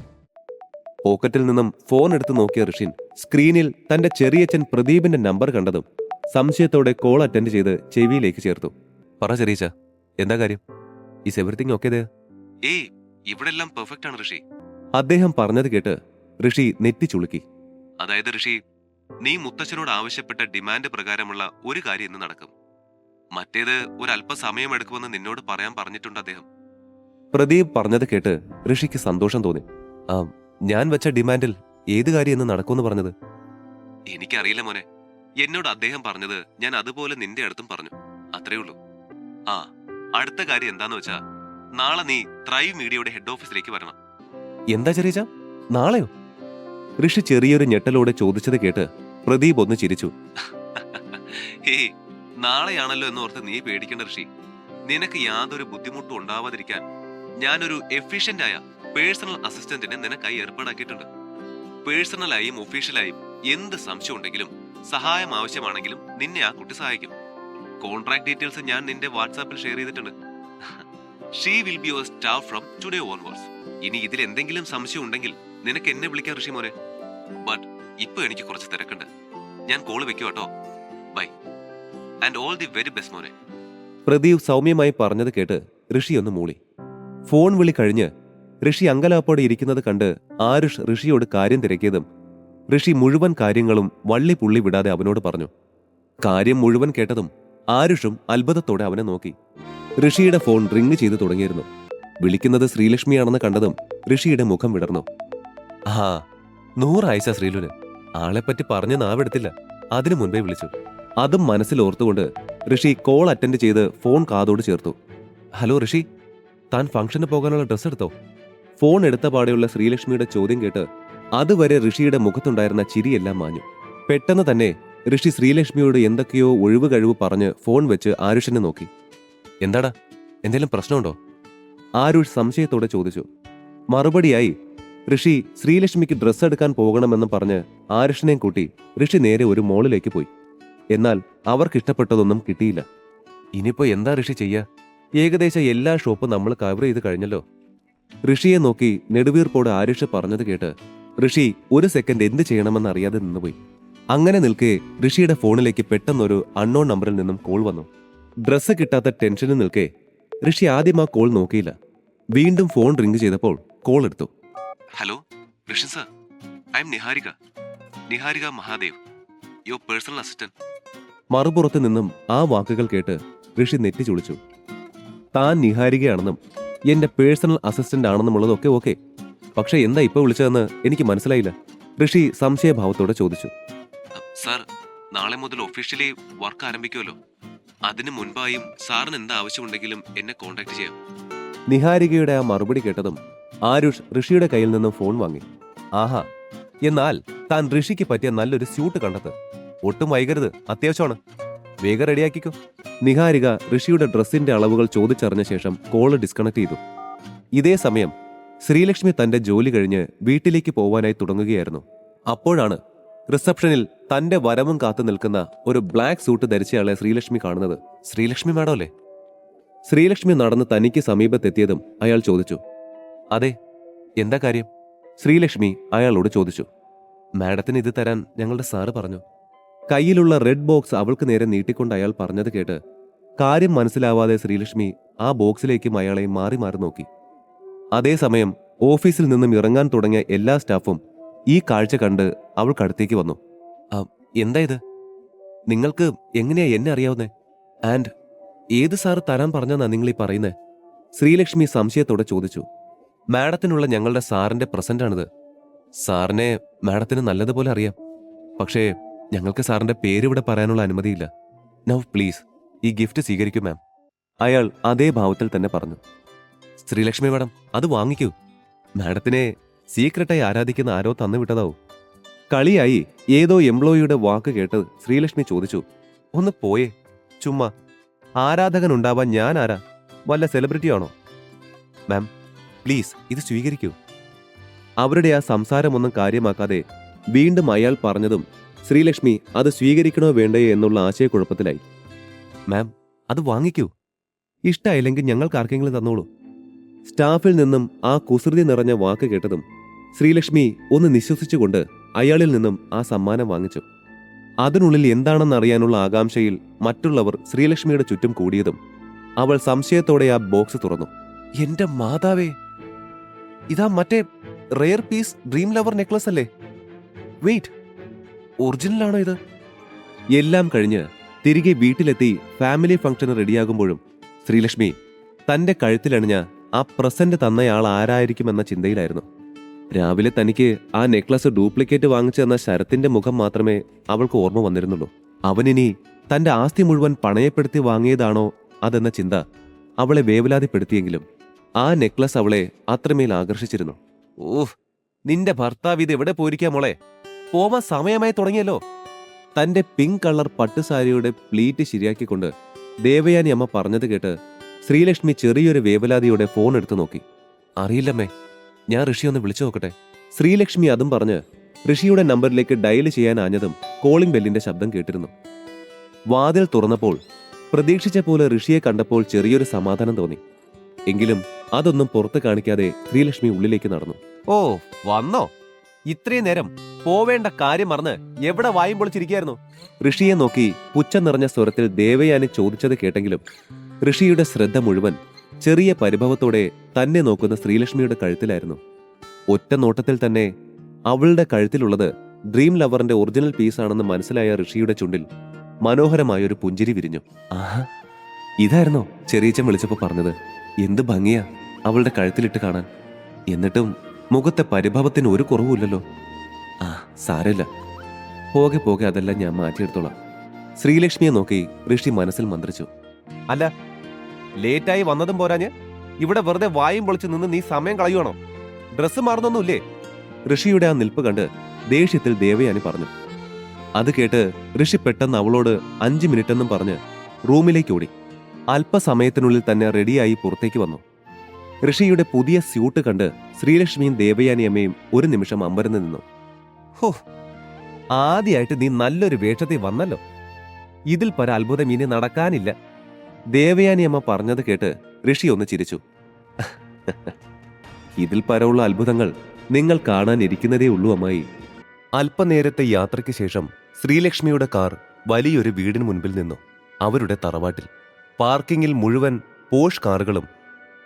പോക്കറ്റിൽ നിന്നും ഫോൺ എടുത്ത് നോക്കിയ ഋഷിൻ സ്ക്രീനിൽ തന്റെ ചെറിയച്ഛൻ പ്രദീപിന്റെ നമ്പർ കണ്ടതും സംശയത്തോടെ കോൾ അറ്റൻഡ് ചെയ്ത് ചെവിയിലേക്ക് ചേർത്തു. പറ ചെറിയച്ച, എന്താ കാര്യം? ഈസ് എവറിത്തിങ് ഓക്കെ ദേ? ഏയ്, ഇവിടെ എല്ലാം പെർഫെക്റ്റ് ആണ് ഋഷി. അദ്ദേഹം പറഞ്ഞത് കേട്ട് ഋഷി നെറ്റി ചുളുക്കി. അതായത് ഋഷി, നീ മുത്തച്ഛനോട് ആവശ്യപ്പെട്ട ഡിമാൻഡ് പ്രകാരമുള്ള ഒരു കാര്യം ഇന്ന് നടക്കും. മറ്റേത് ഒരല്പ സമയമെടുക്കുമെന്ന് നിന്നോട് പറയാൻ പറഞ്ഞിട്ടുണ്ട് അദ്ദേഹം. പ്രദീപ് പറഞ്ഞത് കേട്ട് ഋഷിക്ക് സന്തോഷം തോന്നി. ഞാൻ വെച്ച ഡിമാൻഡിൽ ഏത് കാര്യം ഇന്ന് നടക്കുമെന്ന് പറഞ്ഞത്? എനിക്കറിയില്ല മോനെ. എന്നോട് അദ്ദേഹം പറഞ്ഞത് ഞാൻ അതുപോലെ നിന്റെ അടുത്തും പറഞ്ഞു. അത്രേ ഉള്ളൂ. അടുത്ത കാര്യം എന്താന്ന് വെച്ചാ, നാളെ നീ ത്രൈവ് മീഡിയയുടെ ഹെഡ് ഓഫീസിലേക്ക് വരണം. എന്താ ചെറിയ, നാളെയോ? ഋഷി ചെറിയൊരു ഞെട്ടലോടെ ചോദിച്ചത് കേട്ട് പ്രദീപ് ഒന്ന് ചിരിച്ചു. ഹേയ്, നാളെയാണല്ലോ എന്നോർത്ത് നീ പേടിക്കേണ്ട ഋഷി. നിനക്ക് യാതൊരു ബുദ്ധിമുട്ടും ഉണ്ടാവാതിരിക്കാൻ ഞാനൊരു എഫിഷ്യന്റ് ആയ പേഴ്സണൽ അസിസ്റ്റന്റിനെ നിനക്കായി ഏർപ്പാടാക്കിയിട്ടുണ്ട്. പേഴ്സണലായും ഒഫീഷ്യലായും എന്ത് സംശയം ഉണ്ടെങ്കിലും സഹായം ആവശ്യമാണെങ്കിലും നിന്നെ ആ കുട്ടി സഹായിക്കും. കോൺട്രാക്ട് ഡീറ്റെയിൽസ് ഞാൻ നിന്റെ വാട്സാപ്പിൽ ഷെയർ ചെയ്തിട്ടുണ്ട്. She will be your staff from today onwards. ഇനി ഇതിൽ എന്തെങ്കിലും സംശയം ഉണ്ടെങ്കിൽ നിനക്ക് എന്നെ വിളിക്കാം ഋഷി മോനെ. ബട്ട് ഇപ്പൊ എനിക്ക് കുറച്ച് തിരക്കുണ്ട്. ഞാൻ കോള് വെക്കും കേട്ടോ. Bye and all the very best മോനെ. പ്രദീപ് സൗമ്യമായി പറഞ്ഞത് കേട്ട് ഋഷി ഒന്ന് മൂളി. ഫോൺ വിളി കഴിഞ്ഞ് ഋഷി അങ്കലാപ്പോടെ ഇരിക്കുന്നത് കണ്ട് ആരുഷ് ഋഷിയോട് കാര്യം തിരക്കിയതും ഋഷി മുഴുവൻ കാര്യങ്ങളും വള്ളി പുള്ളി വിടാതെ അവനോട് പറഞ്ഞു. കാര്യം മുഴുവൻ കേട്ടതും ആരുഷും അത്ഭുതത്തോടെ അവനെ നോക്കി. ഋഷിയുടെ ഫോൺ റിങ് ചെയ്തു തുടങ്ങിയിരുന്നു. വിളിക്കുന്നത് ശ്രീലക്ഷ്മിയാണെന്ന് കണ്ടതും ഋഷിയുടെ മുഖം വിടർന്നു. 100 ആയിച്ച ശ്രീലുന്. ആളെപ്പറ്റി പറഞ്ഞ് നാവെടുത്തില്ല, അതിനു മുൻപേ വിളിച്ചു. അതും മനസ്സിൽ ഓർത്തുകൊണ്ട് ഋഷി കോൾ അറ്റൻഡ് ചെയ്ത് ഫോൺ കാതോട് ചേർത്തു. ഹലോ ഋഷി, താൻ ഫംഗ്ഷന് പോകാനുള്ള ഡ്രസ്സ് എടുത്തോ? ഫോൺ എടുത്ത പാടെയുള്ള ശ്രീലക്ഷ്മിയുടെ ചോദ്യം കേട്ട് അതുവരെ ഋഷിയുടെ മുഖത്തുണ്ടായിരുന്ന ചിരിയെല്ലാം മാഞ്ഞു. പെട്ടെന്ന് തന്നെ ഋഷി ശ്രീലക്ഷ്മിയോട് എന്തൊക്കെയോ ഒഴിവ് കഴിവ് പറഞ്ഞ് ഫോൺ വെച്ച് ആരുഷിനെ നോക്കി. എന്താടാ, എന്തെങ്കിലും പ്രശ്നമുണ്ടോ? ആരുഷ് സംശയത്തോടെ ചോദിച്ചു. മറുപടിയായി ഋഷി ശ്രീലക്ഷ്മിക്ക് ഡ്രസ്സ് എടുക്കാൻ പോകണമെന്ന് പറഞ്ഞ് ആരുഷിനെയും കൂട്ടി ഋഷി നേരെ ഒരു മോളിലേക്ക് പോയി. എന്നാൽ അവർക്കിഷ്ടപ്പെട്ടതൊന്നും കിട്ടിയില്ല. ഇനിയിപ്പോ എന്താ ഋഷി ചെയ്യാ? ഏകദേശം എല്ലാ ഷോപ്പും നമ്മൾ കവർ ചെയ്ത് കഴിഞ്ഞല്ലോ. ഋഷിയെ നോക്കി നെടുവീർപ്പോട് ആരുഷ് പറഞ്ഞത് കേട്ട് ഋഷി ഒരു സെക്കൻഡ് എന്ത് ചെയ്യണമെന്ന് അറിയാതെ നിന്നുപോയി. അങ്ങനെ നിൽക്കെ ഋഷിയുടെ ഫോണിലേക്ക് പെട്ടെന്നൊരു അൺനോൺ നമ്പറിൽ നിന്നും കോൾ വന്നു. ഡ്രസ്സ് കിട്ടാത്ത ടെൻഷനിൽ നിൽക്കെ ഋഷി ആദ്യം ആ കോൾ നോക്കിയില്ല. വീണ്ടും ഫോൺ റിംഗ് ചെയ്തപ്പോൾ കോൾ എടുത്തു. Hello Rishi sir, I'm Niharika Mahadev, your personal assistant. മറുപുറത്ത് നിന്നും ആ വാക്കുകൾ കേട്ട് ഋഷി നെറ്റി ചുളിച്ചു. താൻ നിഹാരികയാണെന്നും എന്റെ പേഴ്സണൽ അസിസ്റ്റന്റ് ആണെന്നുമുള്ളതൊക്കെ ഓക്കെ, പക്ഷെ എന്താ ഇപ്പൊ വിളിച്ചതെന്ന് എനിക്ക് മനസ്സിലായില്ല. ഋഷി സംശയഭാവത്തോടെ ചോദിച്ചു. സാർ, നാളെ മുതൽ ഒഫീഷ്യലി വർക്ക് ആരംഭിക്കുമല്ലോ. അതിനു മുൻപായും സാറിന് എന്താ ആവശ്യമുണ്ടെങ്കിലും എന്നെ കോൺടാക്ട് ചെയ്യാം. നിഹാരികയുടെ ആ മറുപടി കേട്ടതും ആരുഷ് ഋഷിയുടെ കയ്യിൽ നിന്നും ഫോൺ വാങ്ങി. ആഹാ, എന്നാൽ താൻ ഋഷിക്ക് പറ്റിയ നല്ലൊരു സ്യൂട്ട് കണ്ടെത്ത്. ഒട്ടും വൈകരുത്, അത്യാവശ്യമാണ്. വേഗം റെഡിയാക്കിക്കോ. നിഹാരിക ഋഷിയുടെ ഡ്രസ്സിന്റെ അളവുകൾ ചോദിച്ചറിഞ്ഞ ശേഷം കോള് ഡിസ്കണക്ട് ചെയ്തു. ഇതേ സമയം ശ്രീലക്ഷ്മി തന്റെ ജോലി കഴിഞ്ഞ് വീട്ടിലേക്ക് പോവാനായി തുടങ്ങുകയായിരുന്നു. അപ്പോഴാണ് റിസപ്ഷനിൽ തന്റെ വരവും കാത്തു നിൽക്കുന്ന ഒരു ബ്ലാക്ക് സൂട്ട് ധരിച്ചയാളെ ശ്രീലക്ഷ്മി കാണുന്നത്. ശ്രീലക്ഷ്മി മാഡം അല്ലേ? ശ്രീലക്ഷ്മി നടന്ന് തനിക്ക് സമീപത്തെത്തിയതും അയാൾ ചോദിച്ചു. അതെ, എന്താ കാര്യം? ശ്രീലക്ഷ്മി അയാളോട് ചോദിച്ചു. മാഡത്തിന് ഇത് തരാൻ ഞങ്ങളുടെ സാറ് പറഞ്ഞു. കയ്യിലുള്ള റെഡ് ബോക്സ് അവൾക്ക് നേരെ നീട്ടിക്കൊണ്ട് അയാൾ പറഞ്ഞത് കേട്ട് കാര്യം മനസ്സിലാവാതെ ശ്രീലക്ഷ്മി ആ ബോക്സിലേക്കും അയാളെ മാറി മാറി നോക്കി. അതേസമയം ഓഫീസിൽ നിന്നും ഇറങ്ങാൻ തുടങ്ങിയ എല്ലാ സ്റ്റാഫും ഈ കാഴ്ച കണ്ട് അവൾക്കടുത്തേക്ക് വന്നു. എന്താ ഇത്? നിങ്ങൾക്ക് എങ്ങനെയാ എന്നെ അറിയാവുന്നേ? ആൻഡ് ഏത് സാറ് തരാൻ പറഞ്ഞെന്നാ നിങ്ങളീ പറയുന്നേ? ശ്രീലക്ഷ്മി സംശയത്തോടെ ചോദിച്ചു. മാഡത്തിനുള്ള ഞങ്ങളുടെ സാറിന്റെ പ്രസന്റാണിത്. സാറിനെ മാഡത്തിന് നല്ലതുപോലെ അറിയാം, പക്ഷേ ഞങ്ങൾക്ക് സാറിന്റെ പേരിവിടെ പറയാനുള്ള അനുമതിയില്ല. നൗ പ്ലീസ് ഈ ഗിഫ്റ്റ് സ്വീകരിക്കൂ മാം. അയാൾ അതേ ഭാവത്തിൽ തന്നെ പറഞ്ഞു. ശ്രീലക്ഷ്മി മാഡം, അത് വാങ്ങിക്കൂ. മാഡത്തിനെ സീക്രട്ടായി ആരാധിക്കുന്ന ആരോ തന്നുവിട്ടതാവും. കളിയായി ഏതോ എംപ്ലോയിയുടെ വാക്ക് കേട്ട് ശ്രീലക്ഷ്മി ചോദിച്ചു. ഒന്ന് പോയേ, ചുമ്മാ. ആരാധകൻ ഉണ്ടാവാൻ ഞാൻ ആരാ? വല്ല സെലിബ്രിറ്റി ആണോ? മാം പ്ലീസ് ഇത് സ്വീകരിക്കൂ. അവരുടെ ആ സംസാരമൊന്നും കാര്യമാക്കാതെ വീണ്ടും അയാൾ പറഞ്ഞതും ശ്രീലക്ഷ്മി അത് സ്വീകരിക്കണോ വേണ്ടയോ എന്നുള്ള ആശയക്കുഴപ്പത്തിലായി. മാം അത് വാങ്ങിക്കൂ. ഇഷ്ടമായില്ലെങ്കിൽ ഞങ്ങൾക്ക് ആർക്കെങ്കിലും തന്നോളൂ. സ്റ്റാഫിൽ നിന്നും ആ കുസൃതി നിറഞ്ഞ വാക്ക് കേട്ടതും ശ്രീലക്ഷ്മി ഒന്ന് നിശ്വസിച്ചുകൊണ്ട് അയാളിൽ നിന്നും ആ സമ്മാനം വാങ്ങിച്ചു. അതിനുള്ളിൽ എന്താണെന്നറിയാനുള്ള ആകാംക്ഷയിൽ മറ്റുള്ളവർ ശ്രീലക്ഷ്മിയുടെ ചുറ്റും കൂടിയതും അവൾ സംശയത്തോടെ ആ ബോക്സ് തുറന്നു. എന്റെ മാതാവേ, ഇതാ മറ്റേ rare piece dream lover necklace അല്ലേ? വെയിറ്റ്, ഒറിജിനലാണോ ഇത്? എല്ലാം കഴിഞ്ഞ് തിരികെ വീട്ടിലെത്തി ഫാമിലി ഫംഗ്ഷന് റെഡിയാകുമ്പോഴും ശ്രീലക്ഷ്മി തന്റെ കഴുത്തിലണിഞ്ഞ ആ പ്രസന്റ് തന്നയാൾ ആരായിരിക്കുമെന്ന ചിന്തയിലായിരുന്നു. രാവിലെ തനിക്ക് ആ നെക്ലസ് ഡ്യൂപ്ലിക്കേറ്റ് വാങ്ങിച്ചു തന്ന ശരത്തിന്റെ മുഖം മാത്രമേ അവൾക്ക് ഓർമ്മ വന്നിരുന്നുള്ളൂ. അവനിനി തന്റെ ആസ്തി മുഴുവൻ പണയപ്പെടുത്തി വാങ്ങിയതാണോ അതെന്ന ചിന്ത അവളെ വേവലാതിപ്പെടുത്തിയെങ്കിലും ആ നെക്ലസ് അവളെ അത്രമേൽ ആകർഷിച്ചിരുന്നു. ഓഹ്, നിന്റെ ഭർത്താവ് ഇത് എവിടെ പോയിരിക്കാ മോളെ? പോവാൻ സമയമായി തുടങ്ങിയല്ലോ. തന്റെ പിങ്ക് കളർ പട്ടുസാരിയുടെ പ്ലീറ്റ് ശരിയാക്കിക്കൊണ്ട് ദേവയാനി അമ്മ പറഞ്ഞത് കേട്ട് ശ്രീലക്ഷ്മി ചെറിയൊരു വേവലാതിയോടെ ഫോൺ എടുത്തു നോക്കി. അറിയില്ലമ്മേ, ഞാൻ ഋഷി ഒന്ന് വിളിച്ചു നോക്കട്ടെ. ശ്രീലക്ഷ്മി അതും പറഞ്ഞ് ഋഷിയുടെ നമ്പറിലേക്ക് ഡയൽ ചെയ്യാൻ ആഞ്ഞതും കോളിംഗ് ബെല്ലിന്റെ ശബ്ദം കേട്ടിരുന്നു. വാതിൽ തുറന്നപ്പോൾ പ്രതീക്ഷിച്ച പോലെ ഋഷിയെ കണ്ടപ്പോൾ ചെറിയൊരു സമാധാനം തോന്നി. എങ്കിലും അതൊന്നും പുറത്ത് കാണിക്കാതെ ശ്രീലക്ഷ്മി ഉള്ളിലേക്ക് നടന്നു. ഓ, വന്നോ? ഇത്രയും നേരം പോവേണ്ട കാര്യം മറന്ന് എവിടെ വായും പൊളിച്ചിരിക്കായിരുന്നു? ഋഷിയെ നോക്കി പുച്ഛം നിറഞ്ഞ സ്വരത്തിൽ ദേവയാനി ചോദിച്ചത് കേട്ടെങ്കിലും ഋഷിയുടെ ശ്രദ്ധ മുഴുവൻ ചെറിയ പരിഭവത്തോടെ തന്നെ നോക്കുന്ന ശ്രീലക്ഷ്മിയുടെ കഴുത്തിലായിരുന്നു. ഒറ്റ നോട്ടത്തിൽ തന്നെ അവളുടെ കഴുത്തിലുള്ളത് ഡ്രീം ലവറിന്റെ ഒറിജിനൽ പീസാണെന്ന് മനസ്സിലായ ഋഷിയുടെ ചുണ്ടിൽ മനോഹരമായൊരു പുഞ്ചിരി വിരിഞ്ഞു. ആഹാ, ഇതായിരുന്നോ ചെറിയച്ചൻ വിളിച്ചപ്പോ പറഞ്ഞത്? എന്ത് ഭംഗിയാ അവളുടെ കഴുത്തിലിട്ട് കാണാൻ. എന്നിട്ടും മുഖത്തെ പരിഭവത്തിന് ഒരു കുറവുമില്ലല്ലോ. ആ, സാരമില്ല, പോകെ പോകെ അതെല്ലാം ഞാൻ മാറ്റിയെടുത്തോളാം. ശ്രീലക്ഷ്മിയെ നോക്കി ഋഷി മനസ്സിൽ മന്ത്രിച്ചു. അല്ല, ലേറ്റായി വന്നതും പോരാഞ്ഞ് ഇവിടെ വെറുതെ വായും പൊളിച്ച് നിന്ന് നീ സമയം കളയുവാണോ? ഡ്രസ്സ് മാറുന്നൊന്നുമില്ലേ? ഋഷിയുടെ ആ നിൽപ്പ് കണ്ട് ദേഷ്യത്തിൽ ദേവയാനി പറഞ്ഞു. അത് കേട്ട് ഋഷി പെട്ടെന്ന് അവളോട് 5 മിനിറ്റെന്നും പറഞ്ഞ് റൂമിലേക്ക് ഓടി. അല്പസമയത്തിനുള്ളിൽ തന്നെ റെഡിയായി പുറത്തേക്ക് വന്നു. ഋഷിയുടെ പുതിയ സ്യൂട്ട് കണ്ട് ശ്രീലക്ഷ്മിയും ദേവയാനി അമ്മയും ഒരു നിമിഷം അമ്പരന്ന് നിന്നു. ഹോ, ആദ്യമായിട്ട് നീ നല്ലൊരു വേഷത്തിൽ വന്നല്ലോ. ഇതിൽ പര അത്ഭുതം ഇനി നടക്കാനില്ല. ദേവയാനി അമ്മ പറഞ്ഞത് കേട്ട് ഋഷി ഒന്ന് ചിരിച്ചു. ഇതിൽ പരമുള്ള അത്ഭുതങ്ങൾ നിങ്ങൾ കാണാനിരിക്കുന്നതേ ഉള്ളൂ അമ്മായി. അല്പനേരത്തെ യാത്രയ്ക്ക് ശേഷം ശ്രീലക്ഷ്മിയുടെ കാർ വലിയൊരു വീടിന് മുൻപിൽ നിന്നു. അവരുടെ തറവാട്ടിൽ പാർക്കിങ്ങിൽ മുഴുവൻ പോഷ് കാറുകളും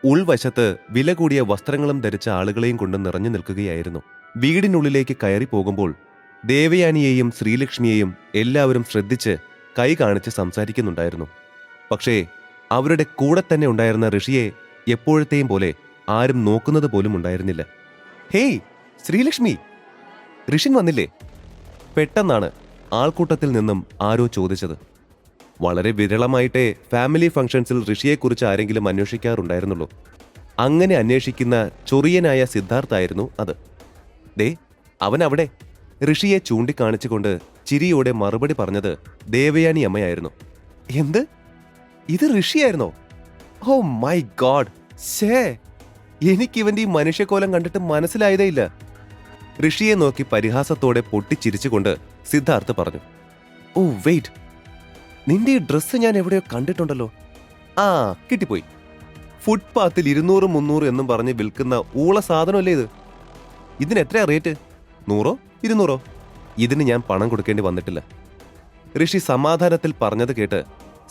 ഉൾവശത്ത് വില കൂടിയ വസ്ത്രങ്ങളും ധരിച്ച ആളുകളെയും കൊണ്ട് നിറഞ്ഞു നിൽക്കുകയായിരുന്നു. വീടിനുള്ളിലേക്ക് കയറി പോകുമ്പോൾ ദേവയാനിയെയും ശ്രീലക്ഷ്മിയെയും എല്ലാവരും ശ്രദ്ധിച്ച് കൈ കാണിച്ച് സംസാരിക്കുന്നുണ്ടായിരുന്നു. പക്ഷേ അവരുടെ കൂടെ തന്നെ ഉണ്ടായിരുന്ന ഋഷിയെ എപ്പോഴത്തെയും പോലെ ആരും നോക്കുന്നത് പോലും ഉണ്ടായിരുന്നില്ല. ഹേയ് ശ്രീലക്ഷ്മി, ഋഷിൻ വന്നില്ലേ? പെട്ടെന്നാണ് ആൾക്കൂട്ടത്തിൽ നിന്നും ആരോ ചോദിച്ചത്. വളരെ വിരളമായിട്ടേ ഫാമിലി ഫംഗ്ഷൻസിൽ ഋഷിയെക്കുറിച്ച് ആരെങ്കിലും അന്വേഷിക്കാറുണ്ടായിരുന്നുള്ളൂ. അങ്ങനെ അന്വേഷിക്കുന്ന ചൊറിയനായ സിദ്ധാർത്ഥായിരുന്നു അത്. ദേ അവനവിടെ, ഋഷിയെ ചൂണ്ടിക്കാണിച്ചുകൊണ്ട് ചിരിയോടെ മറുപടി പറഞ്ഞത് ദേവയാനി അമ്മയായിരുന്നു. എന്ത്? ഇത് ഋഷിയായിരുന്നോ? ഓ മൈ ഗോഡ്, ശേ, എനിക്കിവന്റെ ഈ മനുഷ്യക്കോലം കണ്ടിട്ട് മനസ്സിലായതേ ഇല്ല. ഋഷിയെ നോക്കി പരിഹാസത്തോടെ പൊട്ടിച്ചിരിച്ചുകൊണ്ട് സിദ്ധാർത്ഥ് പറഞ്ഞു. ഓ വെയിറ്റ്, നിന്റെ ഈ ഡ്രസ്സ് ഞാൻ എവിടെയോ കണ്ടിട്ടുണ്ടല്ലോ. ആ, കിട്ടിപ്പോയി. ഫുട്പാത്തിൽ 200, 300 എന്നും പറഞ്ഞ് വിൽക്കുന്ന ഊള സാധനമല്ലേ ഇത്? ഇതിന് എത്രയാ റേറ്റ്? 100, 200? ഇതിന് ഞാൻ പണം കൊടുക്കേണ്ടി വന്നിട്ടില്ല. ഋഷി സമാധാനത്തിൽ പറഞ്ഞത് കേട്ട്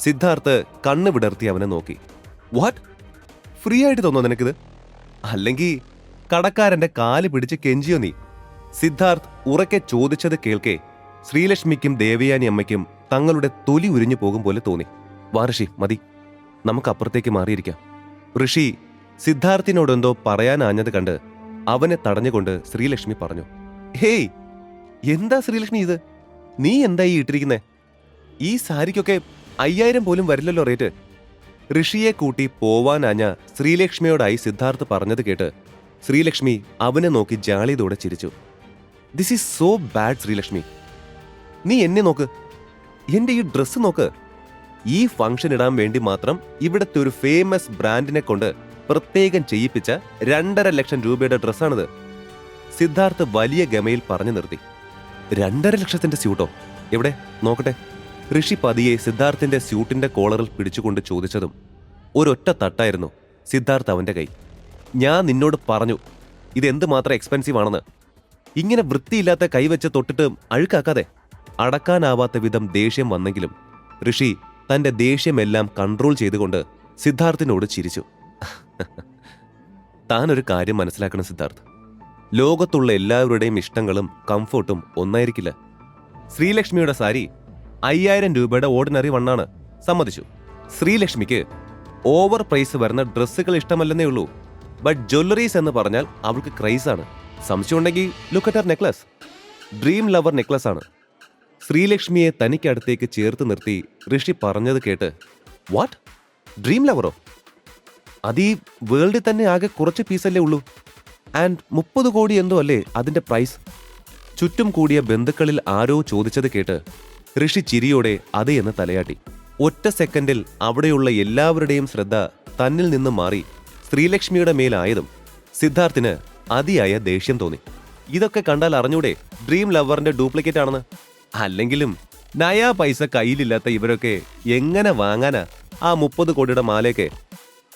സിദ്ധാർത്ഥ് കണ്ണ് വിടർത്തി അവനെ നോക്കി. വാട്ട്? ഫ്രീ ആയിട്ട് തോന്നോ നിനക്കിത്? അല്ലെങ്കിൽ കടക്കാരന്റെ കാല് പിടിച്ച് കെഞ്ചിയോ നീ? സിദ്ധാർത്ഥ് ഉറക്കെ ചോദിച്ചത് കേൾക്കെ ശ്രീലക്ഷ്മിക്കും ദേവയാനി അമ്മയ്ക്കും തങ്ങളുടെ തൊലി ഉരിഞ്ഞു പോകും പോലെ തോന്നി. വാ ഋഷി, മതി, നമുക്ക് അപ്പുറത്തേക്ക് മാറിയിരിക്കാം. ഋഷി സിദ്ധാർത്ഥിനോടെന്തോ പറയാനാഞ്ഞത് കണ്ട് അവനെ തടഞ്ഞുകൊണ്ട് ശ്രീലക്ഷ്മി പറഞ്ഞു. ഹേയ്, എന്താ ശ്രീലക്ഷ്മി ഇത്? നീ എന്താ ഈ ഇട്ടിരിക്കുന്നേ? ഈ സാരിക്കൊക്കെ 5000 പോലും വരില്ലല്ലോ റേറ്റ്. ഋഷിയെ കൂട്ടി പോവാനാഞ്ഞ ശ്രീലക്ഷ്മിയോടായി സിദ്ധാർത്ഥ് പറഞ്ഞത് കേട്ട് ശ്രീലക്ഷ്മി അവനെ നോക്കി ജാളിയതോടെ ചിരിച്ചു. This is so bad Sreelakshmi. നീ എന്നെ നോക്ക്, എന്റെ ഈ ഡ്രസ്സ് നോക്ക്. ഈ ഫംഗ്ഷൻ ഇടാൻ വേണ്ടി മാത്രം ഇവിടത്തെ ഒരു ഫേമസ് ബ്രാൻഡിനെ കൊണ്ട് പ്രത്യേകം ചെയ്യിപ്പിച്ച 2.5 ലക്ഷം രൂപയുടെ ഡ്രസ്സാണിത്. സിദ്ധാർത്ഥ് വലിയ ഗമയിൽ പറഞ്ഞു നിർത്തി. 2.5 ലക്ഷത്തിന്റെ സ്യൂട്ടോ? എവിടെ നോക്കട്ടെ. ഋഷി പതിയെ സിദ്ധാർത്ഥിന്റെ സ്യൂട്ടിന്റെ കോളറിൽ പിടിച്ചുകൊണ്ട് ചോദിച്ചതും ഒരൊറ്റ തട്ടായിരുന്നു സിദ്ധാർത്ഥ് അവന്റെ കൈ. ഞാൻ നിന്നോട് പറഞ്ഞു ഇതെന്ത് മാത്രം എക്സ്പെൻസീവ് ആണെന്ന്. ഇങ്ങനെ വൃത്തിയില്ലാത്ത കൈവച്ച് തൊട്ടിട്ട് അഴുക്കാക്കാതെ. അടക്കാനാവാത്ത വിധം ദേഷ്യം വന്നെങ്കിലും ഋഷി തന്റെ ദേഷ്യമെല്ലാം കൺട്രോൾ ചെയ്തുകൊണ്ട് സിദ്ധാർത്ഥിനോട് ചിരിച്ചു. താനൊരു കാര്യം മനസ്സിലാക്കണം സിദ്ധാർത്ഥ്. ലോകത്തുള്ള എല്ലാവരുടെയും ഇഷ്ടങ്ങളും കംഫർട്ടും ഒന്നായിരിക്കില്ല. ശ്രീലക്ഷ്മിയുടെ സാരി 5000 രൂപയുടെ ഓർഡിനറി വണ്ണാണ്, സമ്മതിച്ചു. ശ്രീലക്ഷ്മിക്ക് ഓവർ പ്രൈസ് വരുന്ന ഡ്രസ്സുകൾ ഇഷ്ടമല്ലെന്നേ ഉള്ളൂ. ബട്ട് ജ്വല്ലറീസ് എന്ന് പറഞ്ഞാൽ അവൾക്ക് ക്രൈസാണ്. സംശയമുണ്ടെങ്കിൽ look at Har necklace. Dream lover necklace ആണ്. ശ്രീലക്ഷ്മിയെ തനിക്കടുത്തേക്ക് ചേർത്ത് നിർത്തി ഋഷി പറഞ്ഞത് കേട്ട്, വാട്ട്, ഡ്രീം ലവറോ? അത് ഈ വേൾഡിൽ തന്നെ ആകെ കുറച്ച് പീസല്ലേ ഉള്ളൂ. ആൻഡ് 30 കോടി എന്തോ അല്ലേ അതിന്റെ പ്രൈസ്? ചുറ്റും കൂടിയ ബന്ധുക്കളിൽ ആരോ ചോദിച്ചത് കേട്ട് ഋഷി ചിരിയോടെ അതേ എന്ന് തലയാട്ടി. ഒറ്റ സെക്കൻഡിൽ അവിടെയുള്ള എല്ലാവരുടെയും ശ്രദ്ധ തന്നിൽ നിന്ന് മാറി ശ്രീലക്ഷ്മിയുടെ മേലായതും സിദ്ധാർത്ഥിന് അതിയായ ദേഷ്യം തോന്നി. ഇതൊക്കെ കണ്ടാൽ അറിഞ്ഞൂടെ ഡ്രീം ലവറിന്റെ ഡ്യൂപ്ലിക്കേറ്റ് ആണെന്ന്? അല്ലെങ്കിലും നയാ പൈസ കയ്യിലില്ലാത്ത ഇവരൊക്കെ എങ്ങനെ വാങ്ങാനാ ആ 30 കോടിയുടെ മാലയൊക്കെ?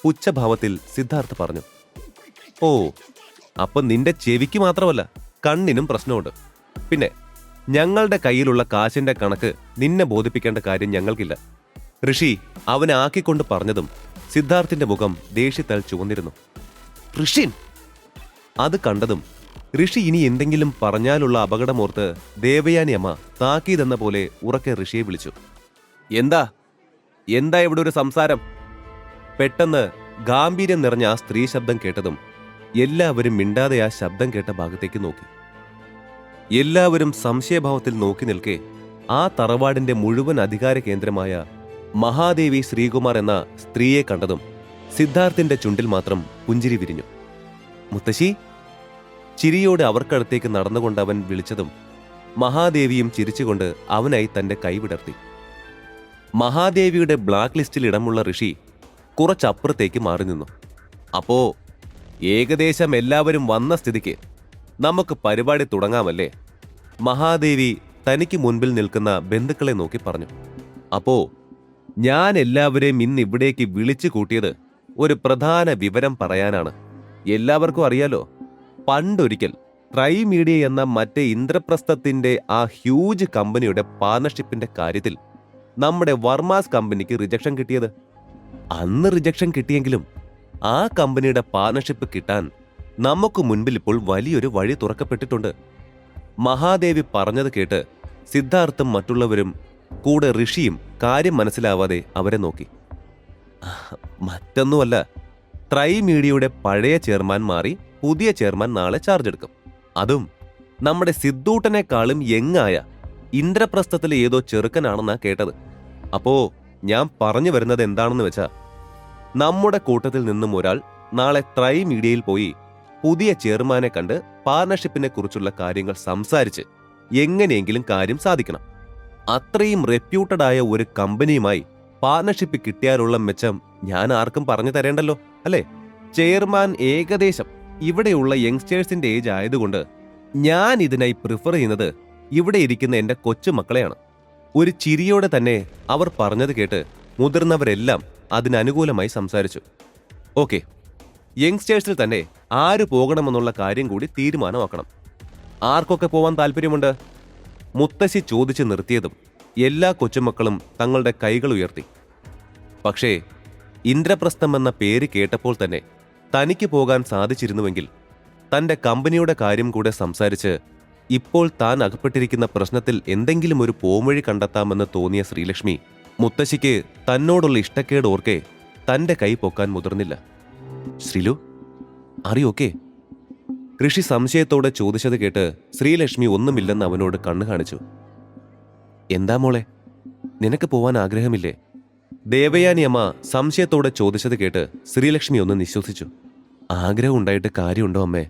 പുച്ഛഭാവത്തിൽ സിദ്ധാർത്ഥ് പറഞ്ഞു. ഓ, അപ്പൊ നിന്റെ ചെവിക്ക് മാത്രമല്ല കണ്ണിനും പ്രശ്നമുണ്ട്. പിന്നെ ഞങ്ങളുടെ കയ്യിലുള്ള കാശിന്റെ കണക്ക് നിന്നെ ബോധിപ്പിക്കേണ്ട കാര്യം ഞങ്ങൾക്കില്ല. ഋഷി അവനെ ആക്കിക്കൊണ്ട് പറഞ്ഞതും സിദ്ധാർത്ഥിന്റെ മുഖം ദേഷ്യത്താൽ ചുവന്നിരുന്നു. ഋഷിൻ! അത് കണ്ടതും ഋഷി ഇനി എന്തെങ്കിലും പറഞ്ഞാലുള്ള അപകടമോർത്ത് ദേവയാനി അമ്മ താക്കീതെന്ന പോലെ ഉറക്കെ ഋഷിയെ വിളിച്ചു. എന്താ എന്താ ഇവിടെ ഒരു സംസാരം? പെട്ടെന്ന് ഗാംഭീര്യം നിറഞ്ഞ ആ സ്ത്രീ ശബ്ദം കേട്ടതും എല്ലാവരും മിണ്ടാതെ ആ ശബ്ദം കേട്ട ഭാഗത്തേക്ക് നോക്കി. എല്ലാവരും സംശയഭാവത്തിൽ നോക്കി നിൽക്കെ ആ തറവാടിന്റെ മുഴുവൻ അധികാര കേന്ദ്രമായ മഹാദേവി ശ്രീകുമാർ എന്ന സ്ത്രീയെ കണ്ടതും സിദ്ധാർത്ഥിന്റെ ചുണ്ടിൽ മാത്രം പുഞ്ചിരി വിരിഞ്ഞു. മുത്തശ്ശി! ചിരിയോടെ അവർക്കടുത്തേക്ക് നടന്നുകൊണ്ട് അവൻ വിളിച്ചതും മഹാദേവിയും ചിരിച്ചുകൊണ്ട് അവനായി തന്റെ കൈ വിടർത്തി. മഹാദേവിയുടെ ബ്ലാക്ക് ലിസ്റ്റിൽ ഇടമുള്ള ഋഷി കുറച്ചപ്പുറത്തേക്ക് മാറി നിന്നു. അപ്പോ ഏകദേശം എല്ലാവരും വന്ന സ്ഥിതിക്ക് നമുക്ക് പരിപാടി തുടങ്ങാമല്ലേ? മഹാദേവി തനിക്ക് മുൻപിൽ നിൽക്കുന്ന ബന്ധുക്കളെ നോക്കി പറഞ്ഞു. അപ്പോ ഞാൻ എല്ലാവരെയും ഇന്ന് ഇവിടേക്ക് വിളിച്ചു കൂട്ടിയത് ഒരു പ്രധാന വിവരം പറയാനാണ്. എല്ലാവർക്കും അറിയാലോ, പണ്ടൊരിക്കൽ ട്രൈ മീഡിയ എന്ന മറ്റേ ഇന്ദ്രപ്രസ്ഥത്തിന്റെ ആ ഹ്യൂജ് കമ്പനിയുടെ പാർട്ണർഷിപ്പിന്റെ കാര്യത്തിൽ നമ്മുടെ വർമാസ് കമ്പനിക്ക് റിജക്ഷൻ കിട്ടിയത്. അന്ന് റിജക്ഷൻ കിട്ടിയെങ്കിലും ആ കമ്പനിയുടെ പാർട്ണർഷിപ്പ് കിട്ടാൻ നമുക്ക് മുൻപിൽ ഇപ്പോൾ വലിയൊരു വഴി തുറക്കപ്പെട്ടിട്ടുണ്ട്. മഹാദേവി പറഞ്ഞത് കേട്ട് സിദ്ധാർത്ഥും മറ്റുള്ളവരും കൂടെ ഋഷിയും കാര്യം മനസ്സിലാവാതെ അവരെ നോക്കി. മറ്റൊന്നുമല്ല, ട്രൈ മീഡിയയുടെ പഴയ ചെയർമാൻ മാറി പുതിയ ചെയർമാൻ നാളെ ചാർജ് എടുക്കും. അതും നമ്മുടെ സിദ്ധൂട്ടനേക്കാളും യങ്ങായ ഇന്ദ്രപ്രസ്ഥത്തിലെ ഏതോ ചെറുക്കനാണെന്നാ കേട്ടത്. അപ്പോ ഞാൻ പറഞ്ഞു വരുന്നത് എന്താണെന്ന് വെച്ചാ, നമ്മുടെ കൂട്ടത്തിൽ നിന്നും ഒരാൾ നാളെ ട്രൈ മീഡിയയിൽ പോയി പുതിയ ചെയർമാനെ കണ്ട് പാർട്ണർഷിപ്പിനെ കുറിച്ചുള്ള കാര്യങ്ങൾ സംസാരിച്ച് എങ്ങനെയെങ്കിലും കാര്യം സാധിക്കണം. അത്രയും റെപ്യൂട്ടഡ് ആയ ഒരു കമ്പനിയുമായി പാർട്ണർഷിപ്പ് കിട്ടിയാലുള്ള മെച്ചം ഞാൻ ആർക്കും പറഞ്ഞു തരേണ്ടല്ലോ, അല്ലേ? ചെയർമാൻ ഏകദേശം ഇവിടെയുള്ള യങ്സ്റ്റേഴ്സിന്റെ ഏജ് ആയതുകൊണ്ട് ഞാൻ ഇതിനായി പ്രിഫർ ചെയ്യുന്നത് ഇവിടെ ഇരിക്കുന്ന എന്റെ കൊച്ചുമക്കളെയാണ്. ഒരു ചിരിയോടെ തന്നെ അവർ പറഞ്ഞത് കേട്ട് മുതിർന്നവരെല്ലാം അതിനനുകൂലമായി സംസാരിച്ചു. ഓക്കെ, യങ്സ്റ്റേഴ്സിൽ തന്നെ ആര് പോകണമെന്നുള്ള കാര്യം കൂടി തീരുമാനമാക്കണം. ആർക്കൊക്കെ പോവാൻ താല്പര്യമുണ്ട്? മുത്തശ്ശി ചോദിച്ചു നിർത്തിയതും എല്ലാ കൊച്ചുമക്കളും തങ്ങളുടെ കൈകൾ ഉയർത്തി. പക്ഷേ ഇന്ദ്രപ്രസ്ഥം എന്ന പേര് കേട്ടപ്പോൾ തന്നെ തനിക്ക് പോകാൻ സാധിച്ചിരുന്നുവെങ്കിൽ തന്റെ കമ്പനിയുടെ കാര്യം കൂടെ സംസാരിച്ച് ഇപ്പോൾ താൻ അകപ്പെട്ടിരിക്കുന്ന പ്രശ്നത്തിൽ എന്തെങ്കിലും ഒരു പോംവഴി കണ്ടെത്താമെന്ന് തോന്നിയ ശ്രീലക്ഷ്മി മുത്തശ്ശിക്ക് തന്നോടുള്ള ഇഷ്ടക്കേട് ഓർക്കെ തന്റെ കൈ പൊക്കാൻ മുതിർന്നില്ല. ശ്രീലു, അറിയോക്കെ? ഋഷി സംശയത്തോടെ ചോദിച്ചത് കേട്ട് ശ്രീലക്ഷ്മി ഒന്നുമില്ലെന്ന് അവനോട് കണ്ണു കാണിച്ചു. എന്താ മോളെ, നിനക്ക് പോവാൻ ആഗ്രഹമില്ലേ? ദേവയാനി അമ്മ സംശയത്തോടെ ചോദിച്ചത് കേട്ട് ശ്രീലക്ഷ്മി ഒന്ന് നിശ്വസിച്ചു. ആഗ്രഹം ഉണ്ടായിട്ട് കാര്യമുണ്ടോ അമ്മേ?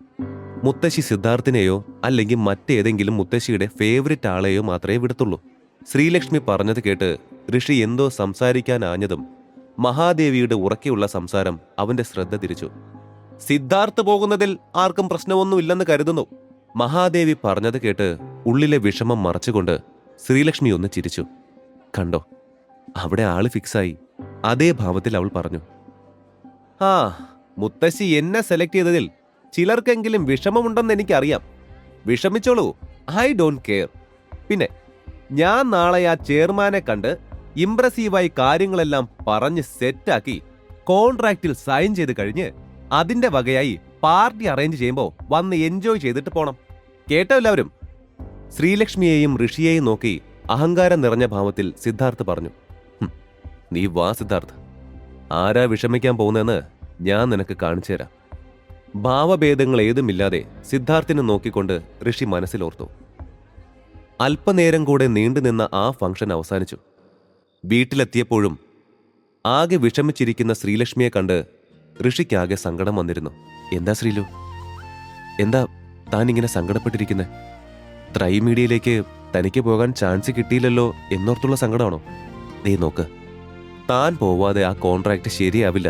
മുത്തശ്ശി സിദ്ധാർത്ഥിനെയോ അല്ലെങ്കിൽ മറ്റേതെങ്കിലും മുത്തശ്ശിയുടെ ഫേവറിറ്റ് ആളെയോ മാത്രമേ വിടത്തുള്ളൂ. ശ്രീലക്ഷ്മി പറഞ്ഞത് കേട്ട് ഋഷി എന്തോ സംസാരിക്കാനാഞ്ഞതും മഹാദേവിയുടെ ഉറക്കെയുള്ള സംസാരം അവന്റെ ശ്രദ്ധ തിരിച്ചു. സിദ്ധാർത്ഥ് പോകുന്നതിൽ ആർക്കും പ്രശ്നമൊന്നുമില്ലെന്ന് കരുതുന്നു. മഹാദേവി പറഞ്ഞത് കേട്ട് ഉള്ളിലെ വിഷമം മറച്ചുകൊണ്ട് ശ്രീലക്ഷ്മി ഒന്ന് ചിരിച്ചു. കണ്ടോ, അവിടെ ആള് ഫിക്സായി. അതേ ഭാവത്തിൽ അവൾ പറഞ്ഞു. ആ, മുത്തശ്ശി എന്നെ സെലക്ട് ചെയ്തതിൽ ചിലർക്കെങ്കിലും വിഷമമുണ്ടെന്ന് എനിക്കറിയാം. വിഷമിച്ചോളൂ, ഐ ഡോണ്ട് കെയർ. പിന്നെ ഞാൻ നാളെ ആ ചെയർമാനെ കണ്ട് ഇംപ്രസീവായി കാര്യങ്ങളെല്ലാം പറഞ്ഞ് സെറ്റാക്കി കോൺട്രാക്റ്റിൽ സൈൻ ചെയ്ത് കഴിഞ്ഞ് അതിന്റെ വകയായി പാർട്ടി അറേഞ്ച് ചെയ്യുമ്പോൾ വന്ന് എൻജോയ് ചെയ്തിട്ട് പോണം. കേട്ടോ എല്ലാവരും? ശ്രീലക്ഷ്മിയെയും ഋഷിയെയും നോക്കി അഹങ്കാരം നിറഞ്ഞ ഭാവത്തിൽ സിദ്ധാർത്ഥ് പറഞ്ഞു. നീ വാ സിദ്ധാർത്ഥ്, ആരാ വിഷമിക്കാൻ പോകുന്നതെന്ന് ഞാൻ നിനക്ക് കാണിച്ചു തരാം. ഭാവഭേദങ്ങൾ ഏതുമില്ലാതെ സിദ്ധാർത്ഥിനെ നോക്കിക്കൊണ്ട് ഋഷി മനസ്സിലോർത്തു. അല്പനേരം കൂടെ നീണ്ടുനിന്ന ആ ഫംഗ്ഷൻ അവസാനിച്ചു. വീട്ടിലെത്തിയപ്പോഴും ആകെ വിഷമിച്ചിരിക്കുന്ന ശ്രീലക്ഷ്മിയെ കണ്ട് ഋഷിക്കാകെ സങ്കടം വന്നിരുന്നു. എന്താ ശ്രീലു, എന്താ താൻ ഇങ്ങനെ സങ്കടപ്പെട്ടിരിക്കുന്നത്? ത്രൈമീഡിയയിലേക്ക് തനിക്ക് പോകാൻ ചാൻസ് കിട്ടിയില്ലല്ലോ എന്നോർത്തുള്ള സങ്കടമാണോ? നീ നോക്ക്, താൻ പോവാതെ ആ കോൺട്രാക്ട് ശരിയാവില്ല.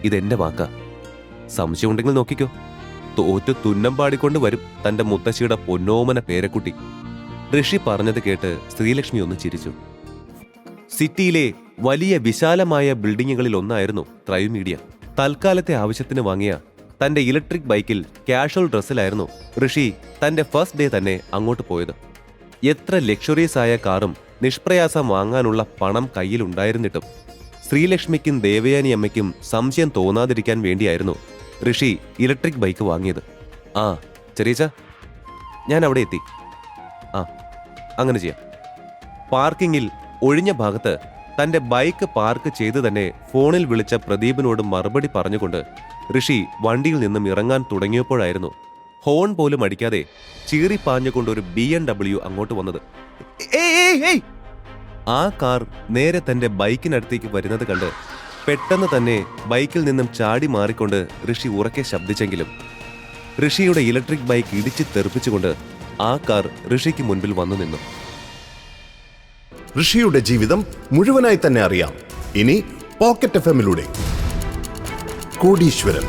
ഇതെന്റെ വാക്കാ. സംശയമുണ്ടെങ്കിൽ നോക്കിക്കോ. തോറ്റു തുന്നം പാടിക്കൊണ്ട് വരും തന്റെ മുത്തശ്ശിയുടെ പൊന്നോമന പേരക്കുട്ടി. ഋഷി പറഞ്ഞത് കേട്ട് ശ്രീലക്ഷ്മി ഒന്ന് ചിരിച്ചു. സിറ്റിയിലെ വലിയ വിശാലമായ ബിൽഡിങ്ങുകളിൽ ഒന്നായിരുന്നു ത്രൈമീഡിയ. തൽക്കാലത്തെ ആവശ്യത്തിന് വാങ്ങിയ തന്റെ ഇലക്ട്രിക് ബൈക്കിൽ കാഷ്വൽ ഡ്രസ്സിലായിരുന്നു ഋഷി തന്റെ ഫസ്റ്റ് ഡേ തന്നെ അങ്ങോട്ട് പോയത്. എത്ര ലക്ഷറീസ് ആയ കാറും നിഷ്പ്രയാസം വാങ്ങാനുള്ള പണം കയ്യിലുണ്ടായിരുന്നിട്ടും ശ്രീലക്ഷ്മിക്കും ദേവയാനി അമ്മയ്ക്കും സംശയം തോന്നാതിരിക്കാൻ വേണ്ടിയായിരുന്നു ഋഷി ഇലക്ട്രിക് ബൈക്ക് വാങ്ങിയത്. ആ ചെറിയച്ച, ഞാൻ അവിടെ എത്തി. ആ അങ്ങനെ ചെയ്യാം. പാർക്കിങ്ങിൽ ഒഴിഞ്ഞ ഭാഗത്ത് തന്റെ ബൈക്ക് പാർക്ക് ചെയ്ത് തന്നെ ഫോണിൽ വിളിച്ച പ്രദീപിനോട് മറുപടി പറഞ്ഞുകൊണ്ട് ഋഷി വണ്ടിയിൽ നിന്നും ഇറങ്ങാൻ തുടങ്ങിയപ്പോഴായിരുന്നു ഹോൺ പോലും അടിക്കാതെ ചീറിപ്പാഞ്ഞുകൊണ്ടൊരു BMW അങ്ങോട്ട് വന്നത്. ആ കാർ നേരെ തന്റെ ബൈക്കിനടുത്തേക്ക് വരുന്നത് കണ്ട് പെട്ടെന്ന് തന്നെ ബൈക്കിൽ നിന്നും ചാടി മാറിക്കൊണ്ട് ഋഷി ഉറക്കെ ശബ്ദിച്ചെങ്കിലും ഋഷിയുടെ ഇലക്ട്രിക് ബൈക്ക് ഇടിച്ച് തെറിപ്പിച്ചുകൊണ്ട് ആ കാർ ഋഷിക്ക് മുൻപിൽ വന്നു നിന്നു. ഋഷിയുടെ ജീവിതം മുഴുവനായി തന്നെ അറിയാം ഇനി പോക്കറ്റ് FM-ലൂടെ. കോടീശ്വരൻ.